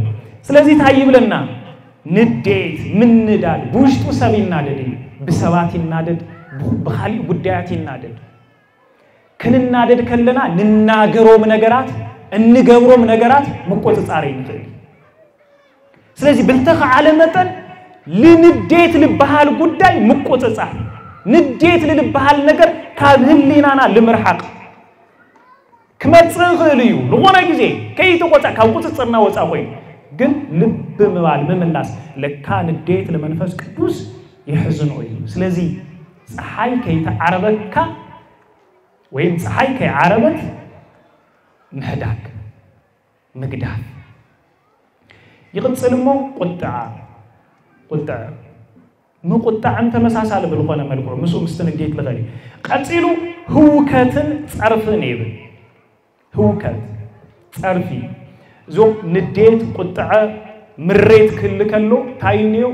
سلازي تهيب لنا نديت من ندال بوشتو سبي النادد بسوات النادد بخالي بدايات النادد كن النادد كلنا نناقرو من نقرات النقبرو من نقرات مقوة تصارين سلازي بلتخ على متن لنديت لبهال قداي مقوة تصار نديت لبهال نقر كابهل لينانا لمرحق كما تصنخليو لغونا جزي كي تقوطع كاوقوط تصرنا وصاوين ግን ልብ መባል መመላስ ለካን ዴት ለመንፈስ ቅዱስ ይحزنው እዩ ስለዚህ ፀሐይ ከይተዓረበካ ወይም ፀሐይ ከይዓረበት መህዳክ መግዳፍ ይቅጽልሞ ቁጣ መቁጣዕን ተመሳሳለ ብልኾነ መልኩ ምሱ ምስተነጌት ለገሪ ቀጽሉ ህውከትን ጸርፍን ይብል ህውከት ጸርፊ زوم نديت قطعة مريت كل كله تاينيو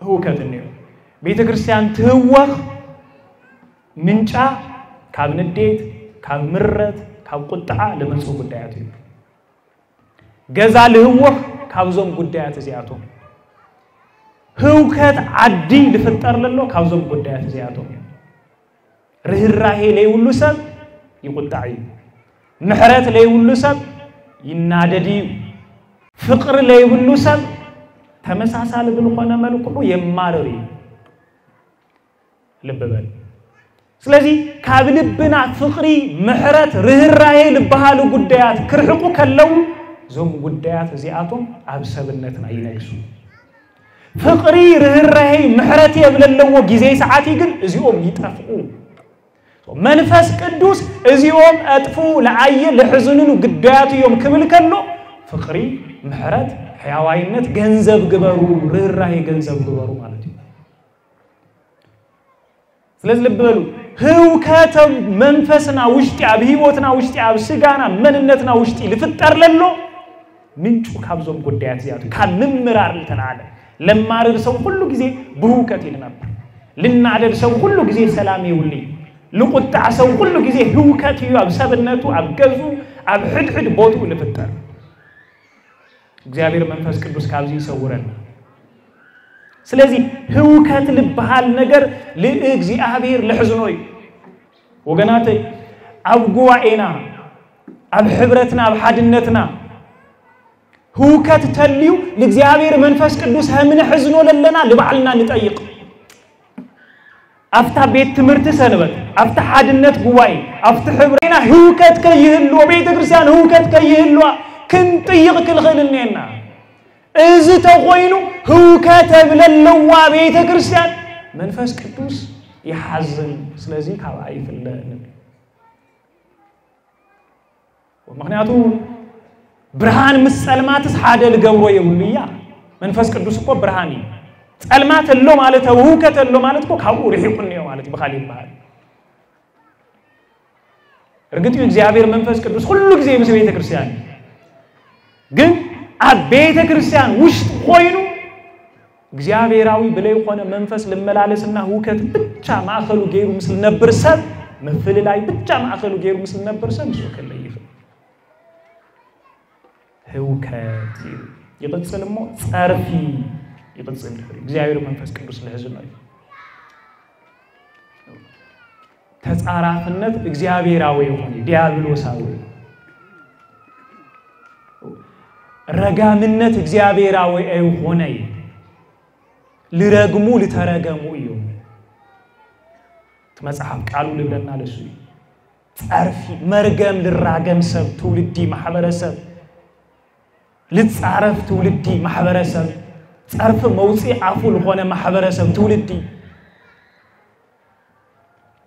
هو كاتنيو بيت كريستيان تهوخ منشا كاب نديت كاب مرت كاب قطعة لمنسو قداياتي جزال هوخ كاب زوم قدايات زياتهم هو كات عدي لفتر لله كاب زوم قدايات زياتهم رهراهي لي ولسب يقطعي محرات لي ولسب ይናደዲ ፍቅር ለይብሉ ሰብ ተመሳሳለ بالሆነ መልኩ የማረሪ ልበበል ስለዚህ ካብልብና ፍቅሪ ምሕረት ርህራሄ ልባሃሉ ጉዳያት ክርሕቁ ከለው ዞም ጉዳያት እዚአቶም አብሰብነትና ይነግሱ ፍቅሪ ርህራሄ ምሕረት የብለለው ጊዜ ሰዓት ግን እዚኦም ይጠፍቁ መንፈስ ቅዱስ እዚኦም አጥፉ ለአየ ለሕዝኑን ጉዳያት ይom ክብል ከሎ ፍቅሪ ምሕረት ሕያዋይነት ገንዘብ ግበሩ ርህራሄ ገንዘብ ግበሩ ማለት ነው ስለዚህ ልበሉ ህውከተ መንፈስና ውሽጢ አብሂቦትና ውሽጢ አብስጋና መንነትና ውሽጢ ልፍጠር ለሎ ምንጩ ካብዞም ጉዳያት ያቱ ካምምራር ተናለ ለማርር ሰው ሁሉ ጊዜ በሁከት ይነበር ልናደድ ሰው ሁሉ ጊዜ ሰላም ይውልኝ ልቁጣ ሰው ሁሉ ጊዜ ህውከት ይብሰብነቱ አብገዙ አብሕድሕድ ቦቱ ልፍጠር እግዚአብሔር መንፈስ ቅዱስ ካብዚ ይሰውረን ስለዚህ ህውከት ልባሃል ነገር ለእግዚአብሔር ለሕዝኖይ ወገናቴ አብጓኤና አብሕብረትና አብሐድነትና ህውከት ተልዩ ለእግዚአብሔር መንፈስ ቅዱስ ሀምን ሕዝኖ ለለና ለባዕልና ንጠይቅ አፍታ ቤት ትምርት ሰንበት አፍታ ሐድነት ጉባኤ አፍታ ሕብረና ህውከት ከይህሉ ቤተ ክርስቲያን ህውከት ከይህሉ ክንጥይቅ ክልኽልኔና እዚ ተቆይኑ ህውከት ብለለዋ ቤተ ክርስቲያን መንፈስ ቅዱስ ይሐዝን ስለዚህ ካብአይ ፍለን ወምክንያቱ ብርሃን ምስልማትስ ሐደል ገብሮ ይብሉያ መንፈስ ቅዱስ እኮ ብርሃን ጸልማት ሎ ማለት ህውከት ሎ ማለት እኮ ካብኡ ርሒቁን ነው ማለት በኻሊ ይባል እርግጥ እግዚአብሔር መንፈስ ቅዱስ ሁሉ ጊዜ ምስ ቤተ ክርስቲያን ግን አቤተ ክርስቲያን ውሽጥ ሆይኑ እግዚአብሔራዊ ብለ የሆነ መንፈስ ለመላለስና ህውከት ብቻ ማእከሉ ገይሩ ምስል ነበር ሰብ መፍል ላይ ብቻ ማእከሉ ገይሩ ምስል ነበር ሰብ ሶከለ ይፈ ህውከት ይበጽልሞ ጸርፊ ይበጽል እግዚአብሔር መንፈስ ቅዱስ ለሕዝብ ነው ተጻራፍነት እግዚአብሔራዊ የሆነ ዲያብሎሳዊ ረጋምነት እግዚአብሔራዊ የሆነ ልረግሙ ልተረገሙ ይሁን መጽሐፍ ቃሉ ልብለና ለሱ ጻርፊ መርገም ልራገም ሰብ ትውልዲ ማህበረሰብ ልጻረፍ ትውልዲ ማህበረሰብ ጻርፍ መውጽ አፉ ለሆነ ማህበረሰብ ትውልዲ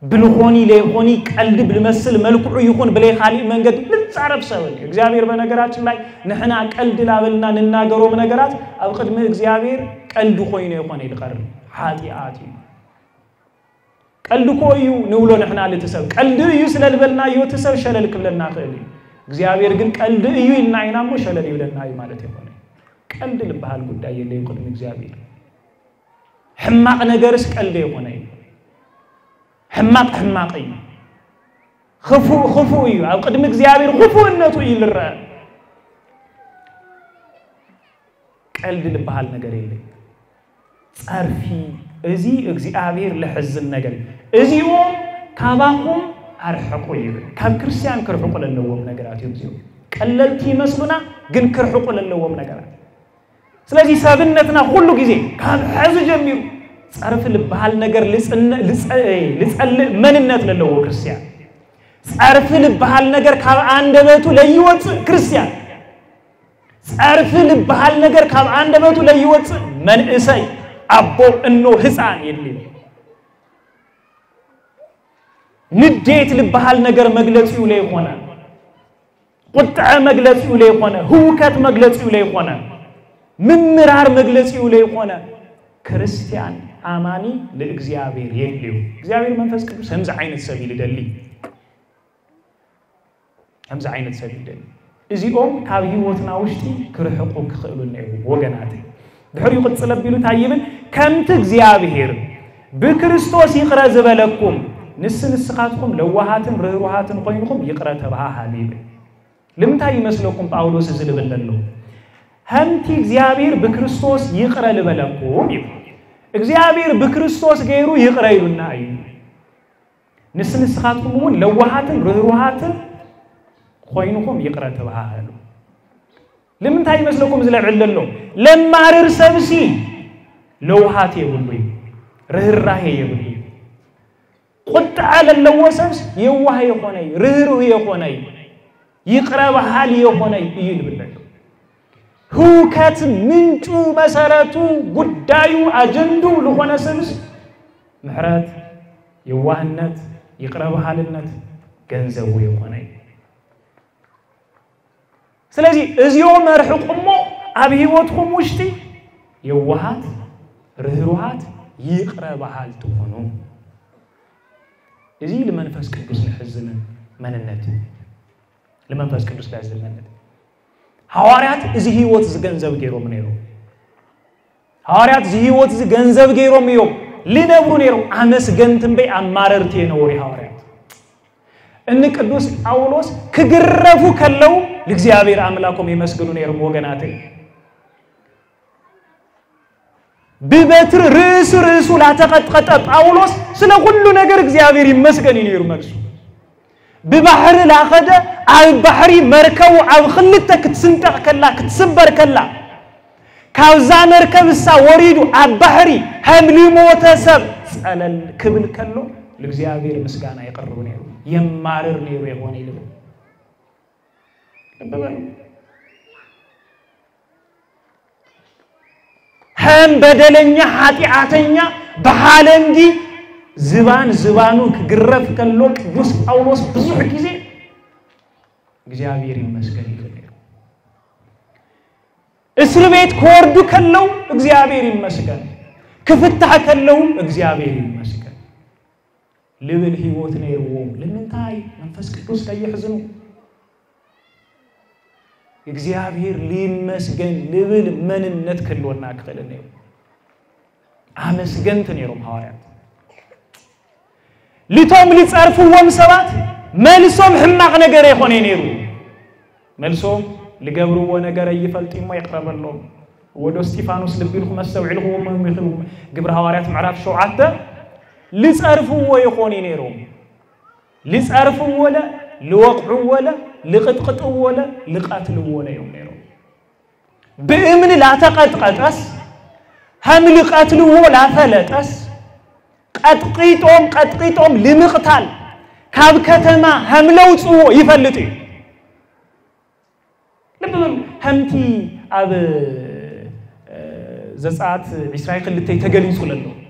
ብልሆኒ ለሆኒ ቀልድ ብልመስል መልኩ ይሁን በላይ ኻሊ መንገድ ልጻረፍ ሰብ እግዚአብሔር በነገራችን ላይ ነህና ቀልድ ላበልና ንናገሮ ነገራት አብቅድም እግዚአብሔር ቀልድ ሆይነ ይሆን ይልቀር ኃጢአት ቀልድ ኮዩ ንውሎ ነህና ለተሰብ ቀልድ እዩ ስለልበልና ይወተሰብ ሸለል ክብለና ኸሊ እግዚአብሔር ግን ቀልድ እዩ ይናይናሞ ሸለል ይብለና ማለት ይሆን ቀልድ ልባሃል ጉዳይ የለ ይቆድም እግዚአብሔር ሕማቅ ነገርስ ቀልድ ይሆን حماقي خفو أو قدم እግዚአብሔር خفوነቱ ይልራ ቀልድ ልባሃል ነገር የለም ጻርፊ እዚ እግዚአብሔር ለሕዝን ነገር እዚሁ ካባኩም አርሕቁ ይብል ካብ ክርስቲያን ክርሕቁ ለለዎም ነገራት ይብዚው ቀለልቲ መስሉና ግን ክርሕቁ ለለዎም ነገራት ስለዚህ ሰብነትና ሁሉ ጊዜ ካብ ሕዝ ጀሚሩ ጻርፍ ልባሃል ነገር ልጸል መንነት ለለው ክርስቲያን ጻርፍ ልባሃል ነገር ካብ አንደበቱ ለይወጽ ክርስቲያን ጻርፍ ልባሃል ነገር ካብ አንደበቱ ለይወጽ መንእሰይ አቦ እኖ ህፃን የለም ንዴት ልባሃል ነገር መግለጽ ይውለ ይሆናል ቁጣ መግለጽ ይውለ ይሆናል ህውከት መግለጽ ይውለ ይሆናል ምምራር መግለጽ ይውለ ይሆናል ክርስቲያን አማኒ ለእግዚአብሔር የለው እግዚአብሔር መንፈስ ቅዱስ همز አይነት ሰቢል ደሊ همز አይነት ሰቢል ደሊ እዚኦም ካብ ህይወትና ውሽጢ ክርሕቁ ክኽእሉና ወገናት ድሕሪ ይቅጽል ቢሉ ታይብን ከምት እግዚአብሔር በክርስቶስ ይቅረ ዝበለኩም ንስንስኻትኩም ለዋሃትን ርህሩሃትን ኮይንኩም ይቅረ ተባሃሊ ለምታይ ይመስለኩም ጳውሎስ ዝልበለለው همت እግዚአብሔር በክርስቶስ ይቅረ ልበለኩም እግዚአብሔር በክርስቶስ ገይሩ ይቅረዩና አይ ንስንስኻትኩም ለዋሃትን ርህሩሃትን ኮይንኩም ይቅረ ተባሃሉ لمن تاي مسلكم زلع عللو لما رر سبسي لوحات يبلي رهراه يبلي قد على اللوسبس يوه يقوني رهره يقوني يقرب حال يقوني يلبلك هو كات منتو مساراتو قدايو أجندو لخونا سبس محرات يوهنات يقرب حالنات ገንዘቡ የሆነයි ስለዚህ እዚያው መርሕቅ እሞ ኣብ ህይወትኩም ውሽጢ የዋሃት ርህሩሃት ይቅረባሃል ትሆኑ እዚ ለመንፈስ ቅዱስ ለሕዝን መንነት ለመንፈስ ቅዱስ ለሕዝን መንነት ሐዋርያት እዚ ህይወት ዝገንዘብ ገይሮም ነይሩ ሐዋርያት እዚ ህይወት ዝገንዘብ ገይሮም እዮም ሊነብሩ ነይሩ አመስገንትን በይ አማረርቴ ነው ሐዋርያት ان ቅዱስ ጳውሎስ ከግረፉ ከለው ለእግዚአብሔር አምላኩም ይመስገኑ ነው ወገናቴ በበትር ርዕሱ ላተቀጥቀጠ ጳውሎስ ስለ ሁሉ ነገር እግዚአብሔር ይመስገን ነው መልሱ በባህር ላኸደ አብ ባህሪ መርከው አብ خلته ክትስንጠቅ ከላ ክትስበር ከላ ካውዛ መርከብሳ ወሪዱ አብ ባህሪ ሐምሊ ሞተሰብ ጸለል ክብል ከሎ ለእግዚአብሔር ምስጋና ይቀርቡ ነው يمارر نيرو يهون يلو هم بدلنيا حاتياتنيا بحالندي زبانو كغرف كلو قدوس ጳውሎስ ብዙ ጊዜ እግዚአብሔር ይመስገን ይላል እስር ቤት ኮርዱ ከለው እግዚአብሔር ይመስገን ክፍታህ ከለው እግዚአብሔር ይመስገን لبل هيوت نيروم لمن تاي منفس ቅዱስ ከየሕዝኑ እግዚአብሔር ሊመስገን ልብል መንነት ከሎና ከለነ አመስገንት ነይሮም ሐዋርያት ሊቶም ሊጻርፉዎም ሰባት መልሶም ሕማቅ ነገር ይሆነ ነይሩ መልሶም ሊገብሩዎ ነገር ይፈልጥሞ ይቀርበሎም ወዶ እስጢፋኖስ ልብልኩ መስተውዕልኩም ምክሩ ግብረ ሐዋርያት ምዕራፍ 7 لصرفوا ويخوني نيرو لصرفوا ولا لوقعوا ولا لقطقطوا ولا لقاتلوا ولا يوم نيرو بأمن لا تقطقطس هم لقاتلوا ولا فلتس قطقيتهم لمقتال كاب كتما هم لوصو يفلطي لبل همتي اب زصات اسرائيل لتي تغليصو لله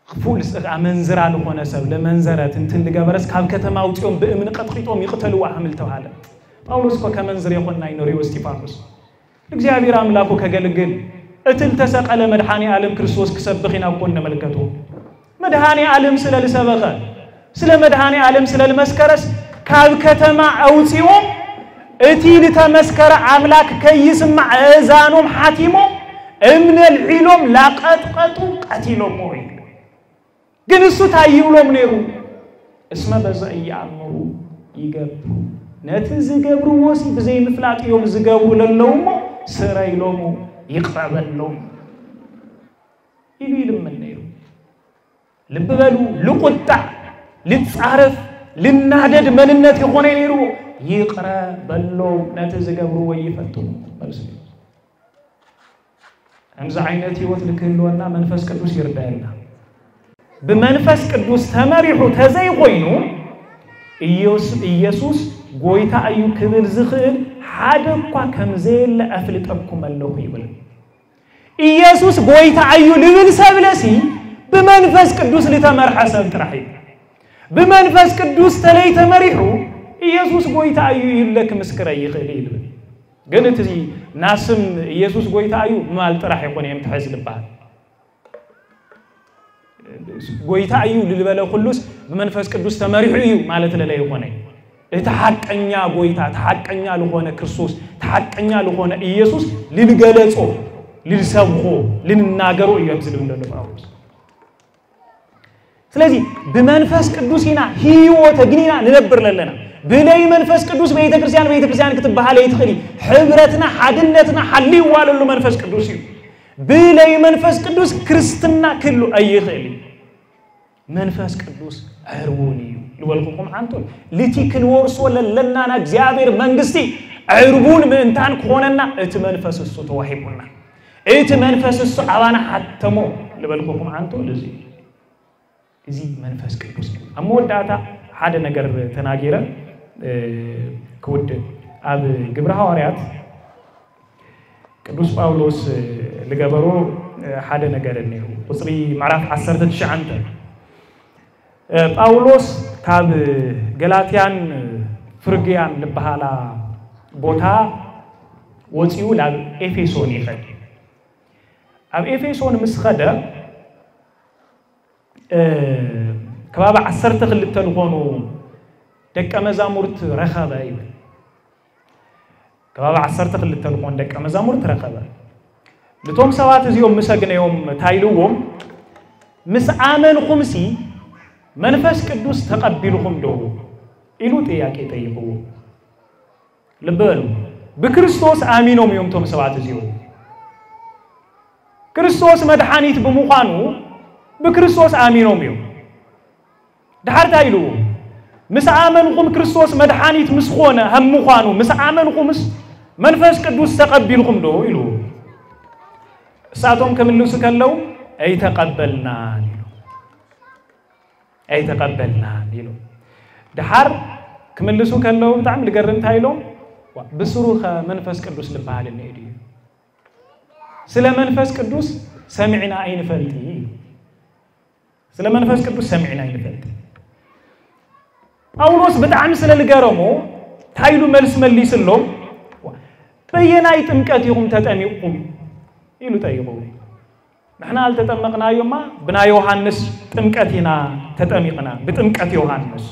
فولس امنزرا لሆነ ሰብ ለመንዘራት እንትን ለገበረስ ካብ ከተማ ውጪም በእምን ቀጥቂጦም ይقتلوا አህምል ተዋለ ጳውሎስ ከመንዝር የሆነ አይኖር እስጢፋኖስ እግዚአብሔር አምላኩ ከገልግል እትል ተሰቀለ መድኃኒ ዓለም ክርስቶስ ከሰብኺና ቆን መልከቱ መድኃኒ ዓለም ስለልሰበኸ ስለ መድኃኒ ዓለም ስለልመስከረስ ካብ ከተማ አውጪኦም እቲ ለተመስከረ አምላክ ከይስማ አዛኖም ሐቲሞ እምነል ዒሎም ላቀጥቀጡ ቀቲሎም ወይ ግን እሱ ታይውሎም ነሩ እስመ በዛ ያምሩ ይገብ ነትን ዝገብሩ ወሲ በዘይ ምፍላጥ ዮም ዝገብሩ ለለውም ሰራይሎም ይቅራበሎም ይልም ነሩ ልበሉ ለቁጣ ልጻረፍ ልናደድ መንነት ይሆነ ነሩ ይቅራበሎም ነትን ዝገብሩ ወይ ይፈቱ መልስ እንዛ አይነት ህይወት ልክህልውና መንፈስ ቅዱስ ይርዳልና በመንፈስ ቅዱስ ተመሪሑ ተዘይ ኮይኑ ኢየሱስ ጎይታ አዩ ክብል ዝኽእል ሓደኳ ከምዘለ አፍልጠኩም አለሁ ይብል ኢየሱስ ጎይታ አዩ ልብል ሰብለሲ በመንፈስ ቅዱስ ለተመርሐ ሰብ ጥራይ በመንፈስ ቅዱስ ተለይ ተመሪሑ ኢየሱስ ጎይታ አዩ ይልክ ምስክረ ይኽእል ይብል ግን እቲ ናስም ኢየሱስ ጎይታ አዩ ማል ጥራይ ሆነ የምትሐዝልባል ጎይታ አዩ ልልበለ ሁሉስ በመንፈስ ቅዱስ ተመሪሑ እዩ ማለት ለላይ ሆነ ተሐቀኛ ጎይታ ተሐቀኛ ለሆነ ክርስቶስ ተሐቀኛ ለሆነ ኢየሱስ ልልገለጾ ልልሰብሖ ልንናገሩ ይብዝልም ለጳውሎስ ስለዚህ በመንፈስ ቅዱስና ህይወት ግኒና ንነብር ለለና በላይ መንፈስ ቅዱስ ቤተክርስቲያን ክትባሃል ይትخلي ህብረትና ሓድነትና ሓሊው ዋለሉ መንፈስ ቅዱስ እዩ በላይ መንፈስ ቅዱስ ክርስትና ክሉ አይخلي መንፈስ ቅዱስ አርቦኒ ልወልኩም አንቶን ለቲክል ወርሶ ለለናና እግዚአብሔር መንግስቲ عربون مئنتان كوننا اتمنفس السو توحيبنا اتمنفس السو عوانا حتمو لبلغوكم عنتو لزي زي منفس كدوس أمور داتا حدا نجر تناجيرا كود أب جبرها وريات كدوس باولوس لجبرو حدا نجر النيو بصري معرف عسرت الشعنت باولوس كاب جلاتيان فرجيان لبهالا بوتا وصيو لاب إفيسون يخد أب إفيسون مسخدة كباب عسرت خلت تلقونه دك مزامورت رخبة أيوة كباب عسرت خلت تلقون دك مزامورت رخبة لتوم سوات زيوم مسجن يوم تايلوهم مس آمن خمسي منفس كدوس تقبلهم دو إلو تياكي تيبو لبالو بكريستوس آمينهم يوم توم سوات زيوم كريستوس مدحانيت بمخانو بكريستوس آمينهم يوم دحر تايلو مس آمنكم كريستوس مدحانيت مسخونة هم مخانو مس آمنكم منفس كدوس تقبلهم دو إلو ساعتهم كملو سكالو أي تقبلنا أي تقبلنا يلو دحر كملو سكالو تعمل قرن تايلو بسروخ منفس كدوس لبعال النيدي سلا منفس كدوس سمعنا أين فلتي سلا منفس كدوس سمعنا أين فلتي أولوس بتعمل سلا لقرمو تايلو ملس مليس اللوم بينا يتمكاتيهم تتأميقهم يلو تايقوا نحن هل تتمقنا يوما بنا يوحنس تمكاتينا تتأميقنا بتمكات يوحنس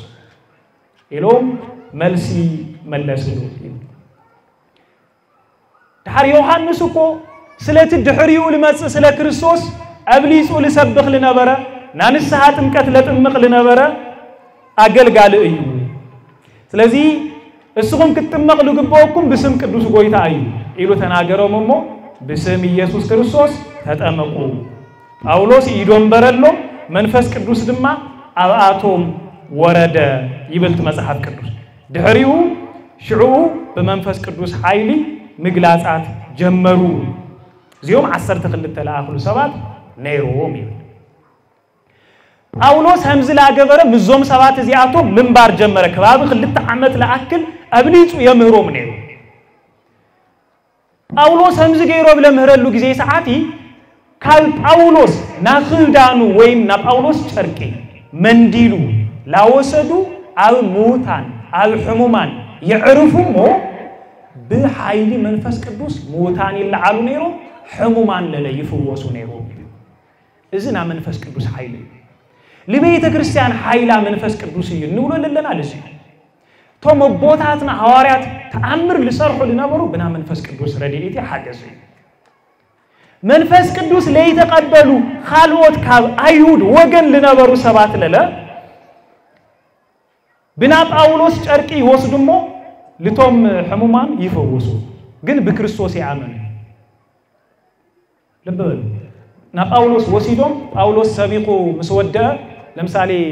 يلوم ملسي ملسلو دحر يوحنس كو سلة الدحريو لمس سلة كريستوس أبليس ولسبخ لنبرة نانسها تمكات لتمق لنبرة أقل قال أيو سلازي السخم كتمق لقبوكم بسم كدوس قويتا أيو إلو تناقروا ممو بسم يسوس كريستوس تتأمقوا أولوس إيدون برلو منفس كدوس دما أبعاتهم ورد يبلت مزحف كدوس دحريو شعو بمنفس كدوس حايلي مقلاسات جمرو زيوم عسرت خلت الآخر سبات نيروم أولوس همز لا جبره مزوم سبات زياتو منبار جمرة كباب خلت عمت لأكل أبليس ويمهروم نيرو أولوس همز جيرو بلا مهرلو جزء ساعتي كال أولوس ناخدانو وين ناب أولوس شركي منديلو لا وسدو أو موتان أو حمومان يعرفوا مو بحايل منفس كدوس موتان اللي عالو نيرو حمومان للا يفوسوا نيرو إذن منفس كدوس حايل لبيت كريستيان حايلا منفس كدوس ينولو لنا لسي توم بوتاتنا حواريات تأمر لصرحوا لنبرو بنا منفس كدوس رديئتي حاجزي منفس كدوس ليتقبلوا خالوت كاب أيود وقن لنبرو سبات للا بنا باولوس شركي وصدمو لتوم حمومان يفوسوا قل بكريستوس يعمل لبل نا باولوس وسيدوم باولوس سبيقو مسودة لمثالي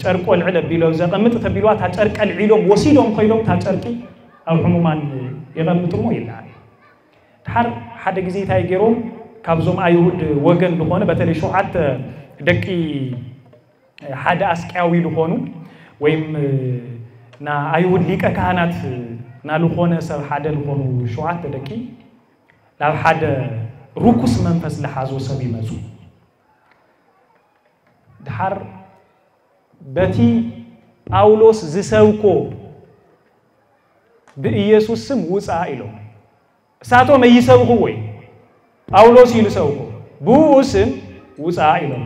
شركو العلب بيلو زقمت تبيلوات هاشرك العلوم وسيدوم خيلوم هاشركي أو حمومان يغمتمو يلعب تحر حدا جزيت هاي جيروم كابزوم أيهود وجن لخونه بتلي شو حتى دكي حدا أسكاوي لخونه ويم نا أيهود ليك كانت نا لخونه سر حدا لخونه شو حتى دكي لا حدا روكس منفس لحازو سبي مزو دحر بتي أولوس زسوكو بإيسوس سم وسع إلو ساتو ما يسوكو وي أولوس يلسوكو بوسم وسع إلو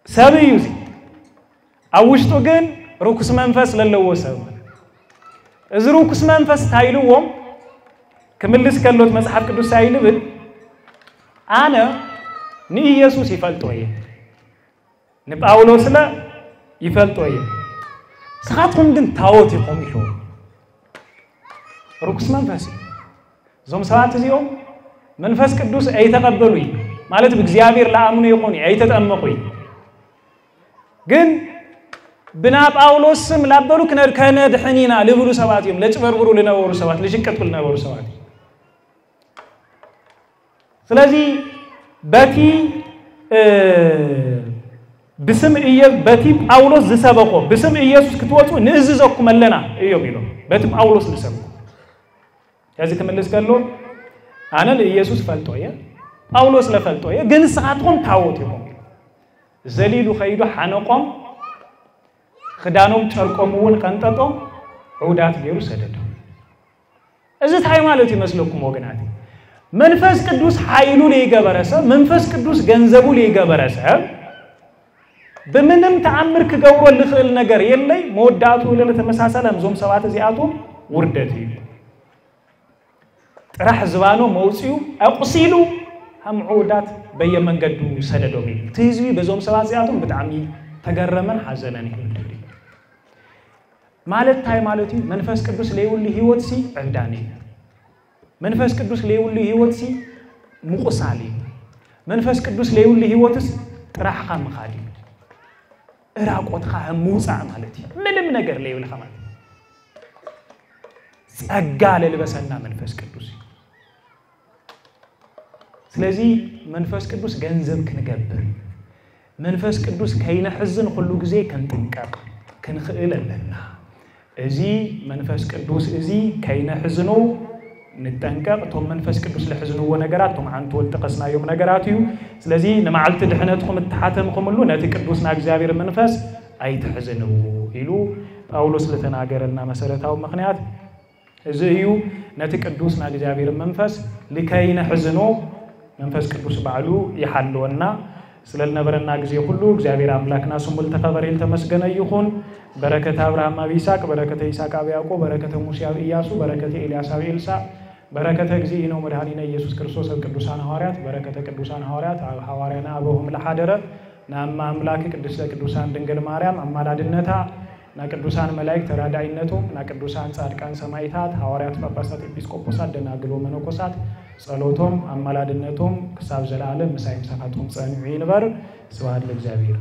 سبي يوزي أوشتو جن روكس منفس للوسو إذا روكس منفس تايلوهم كملس كلوت مسحب كدوس سايلبل أنا ني يسوس يفلتوي نبأولوس لا يفلتوي ساعتهم دين تاوتي قومي شو روكس منفس زوم ساعات زيهم منفس كدوس أي تقبلوي مالت بإجزابير لا أمني يقوني أي تتأمقوي جن ብና ጳውሎስም ላበሉ ከነድሕኒና ልብሉ ሰባት እዮም ለጭበርብሩ ለነበሩ ሰባት ለሽቀጡ ለነበሩ ሰባት ስለዚህ በቲ بسم بتي أولوس زسبقه بسم إيسوس كتواتو نززكم لنا إيوم إلو بتي أولوس زسبقه هذا كملس قال له أنا لإيسوس فلتويا أولوس لفلتويا جن ساعتهم تاوتهم زليل خيدو حنقهم خدانهم تركمون كنتاتهم عودات غير سددهم إذا هاي مالتي مسلوكم وجناتي منفس قدوس حايلو ليجبرسه منفس قدوس جنزبو ليجبرسه بمنم تعمر كجورو لخل نجار يلي موداتو ولا تمساسلم زوم سوات زياتو وردتي راح زبانو موصيو اقصيلو هم عودات بي منقدو سددو بي تيزوي بزوم سوات زياتو بتعمي تجرمن حزنن يولدي مالت تاي مالتي منفس قدوس ليولي هيوتسي عنداني منفس قدوس ليولي هيوتسي مقصالي منفس قدوس ليولي هيوتس راح خام خالي راقوتها موصع مالتي ምንም ነገር ላይ ይልህ ማለት ጸጋ ለልበሰና መንፈስ ቅዱስ ስለዚህ መንፈስ ቅዱስ ገንዘብ ክንገብር መንፈስ ቅዱስ ከይነሕዝን ሁሉ ጊዜ ከንጥንቀቅ ክንኽእለለና እዚ መንፈስ ቅዱስ እዚ ከይነሕዝኑ نتنقق توم منفس قدوس لحزنو ونغرات توم عن تولتقسنا يوم نغراتيو ስለዚህ نمعلت دحنتكم التحاتمكم ሁሉ ነቲ ቅዱስና እግዚአብሔር መንፈስ አይተሕዝኑ ይሉ ጳውሎስ ለተናገረና መሰረታው ምክንያት እዚዩ ነቲ ቅዱስና እግዚአብሔር መንፈስ ለከይነ ሕዝኑ መንፈስ ቅዱስ ባዕሉ ይሐልወና ስለልነበረና ጊዜ ሁሉ እግዚአብሔር አምላክና ስሙ ተከበረ ተመስገነ ይሁን በረከተ አብርሃም አብይሳቅ በረከተ ይስሐቅ አብያቆብ በረከተ ሙሴ አብያሱ በረከተ ኤልያስ አብኤልሳ በረከተ እግዚእ ነው መድኃኒነ ኢየሱስ ክርስቶስ ቅዱሳን ሐዋርያት በረከተ ቅዱሳን ሐዋርያት ሐዋርያና አበሁም ለሐደረ ናማ አምላክ ቅድስተ ቅዱሳን ድንግል ማርያም አማላድነታ ና ቅዱሳን መላእክት ተራዳኢነቱ ና ቅዱሳን ጻድቃን ሰማዕታት ሐዋርያት ጳጳሳት ኤጲስቆጶሳት ደናግሎ መነኮሳት ጸሎቶም አማላድነቶም ክሳብ ዘላለም መሳይም ሰፋቶም ጸንዑ ይንበር ስብሐት ለእግዚአብሔር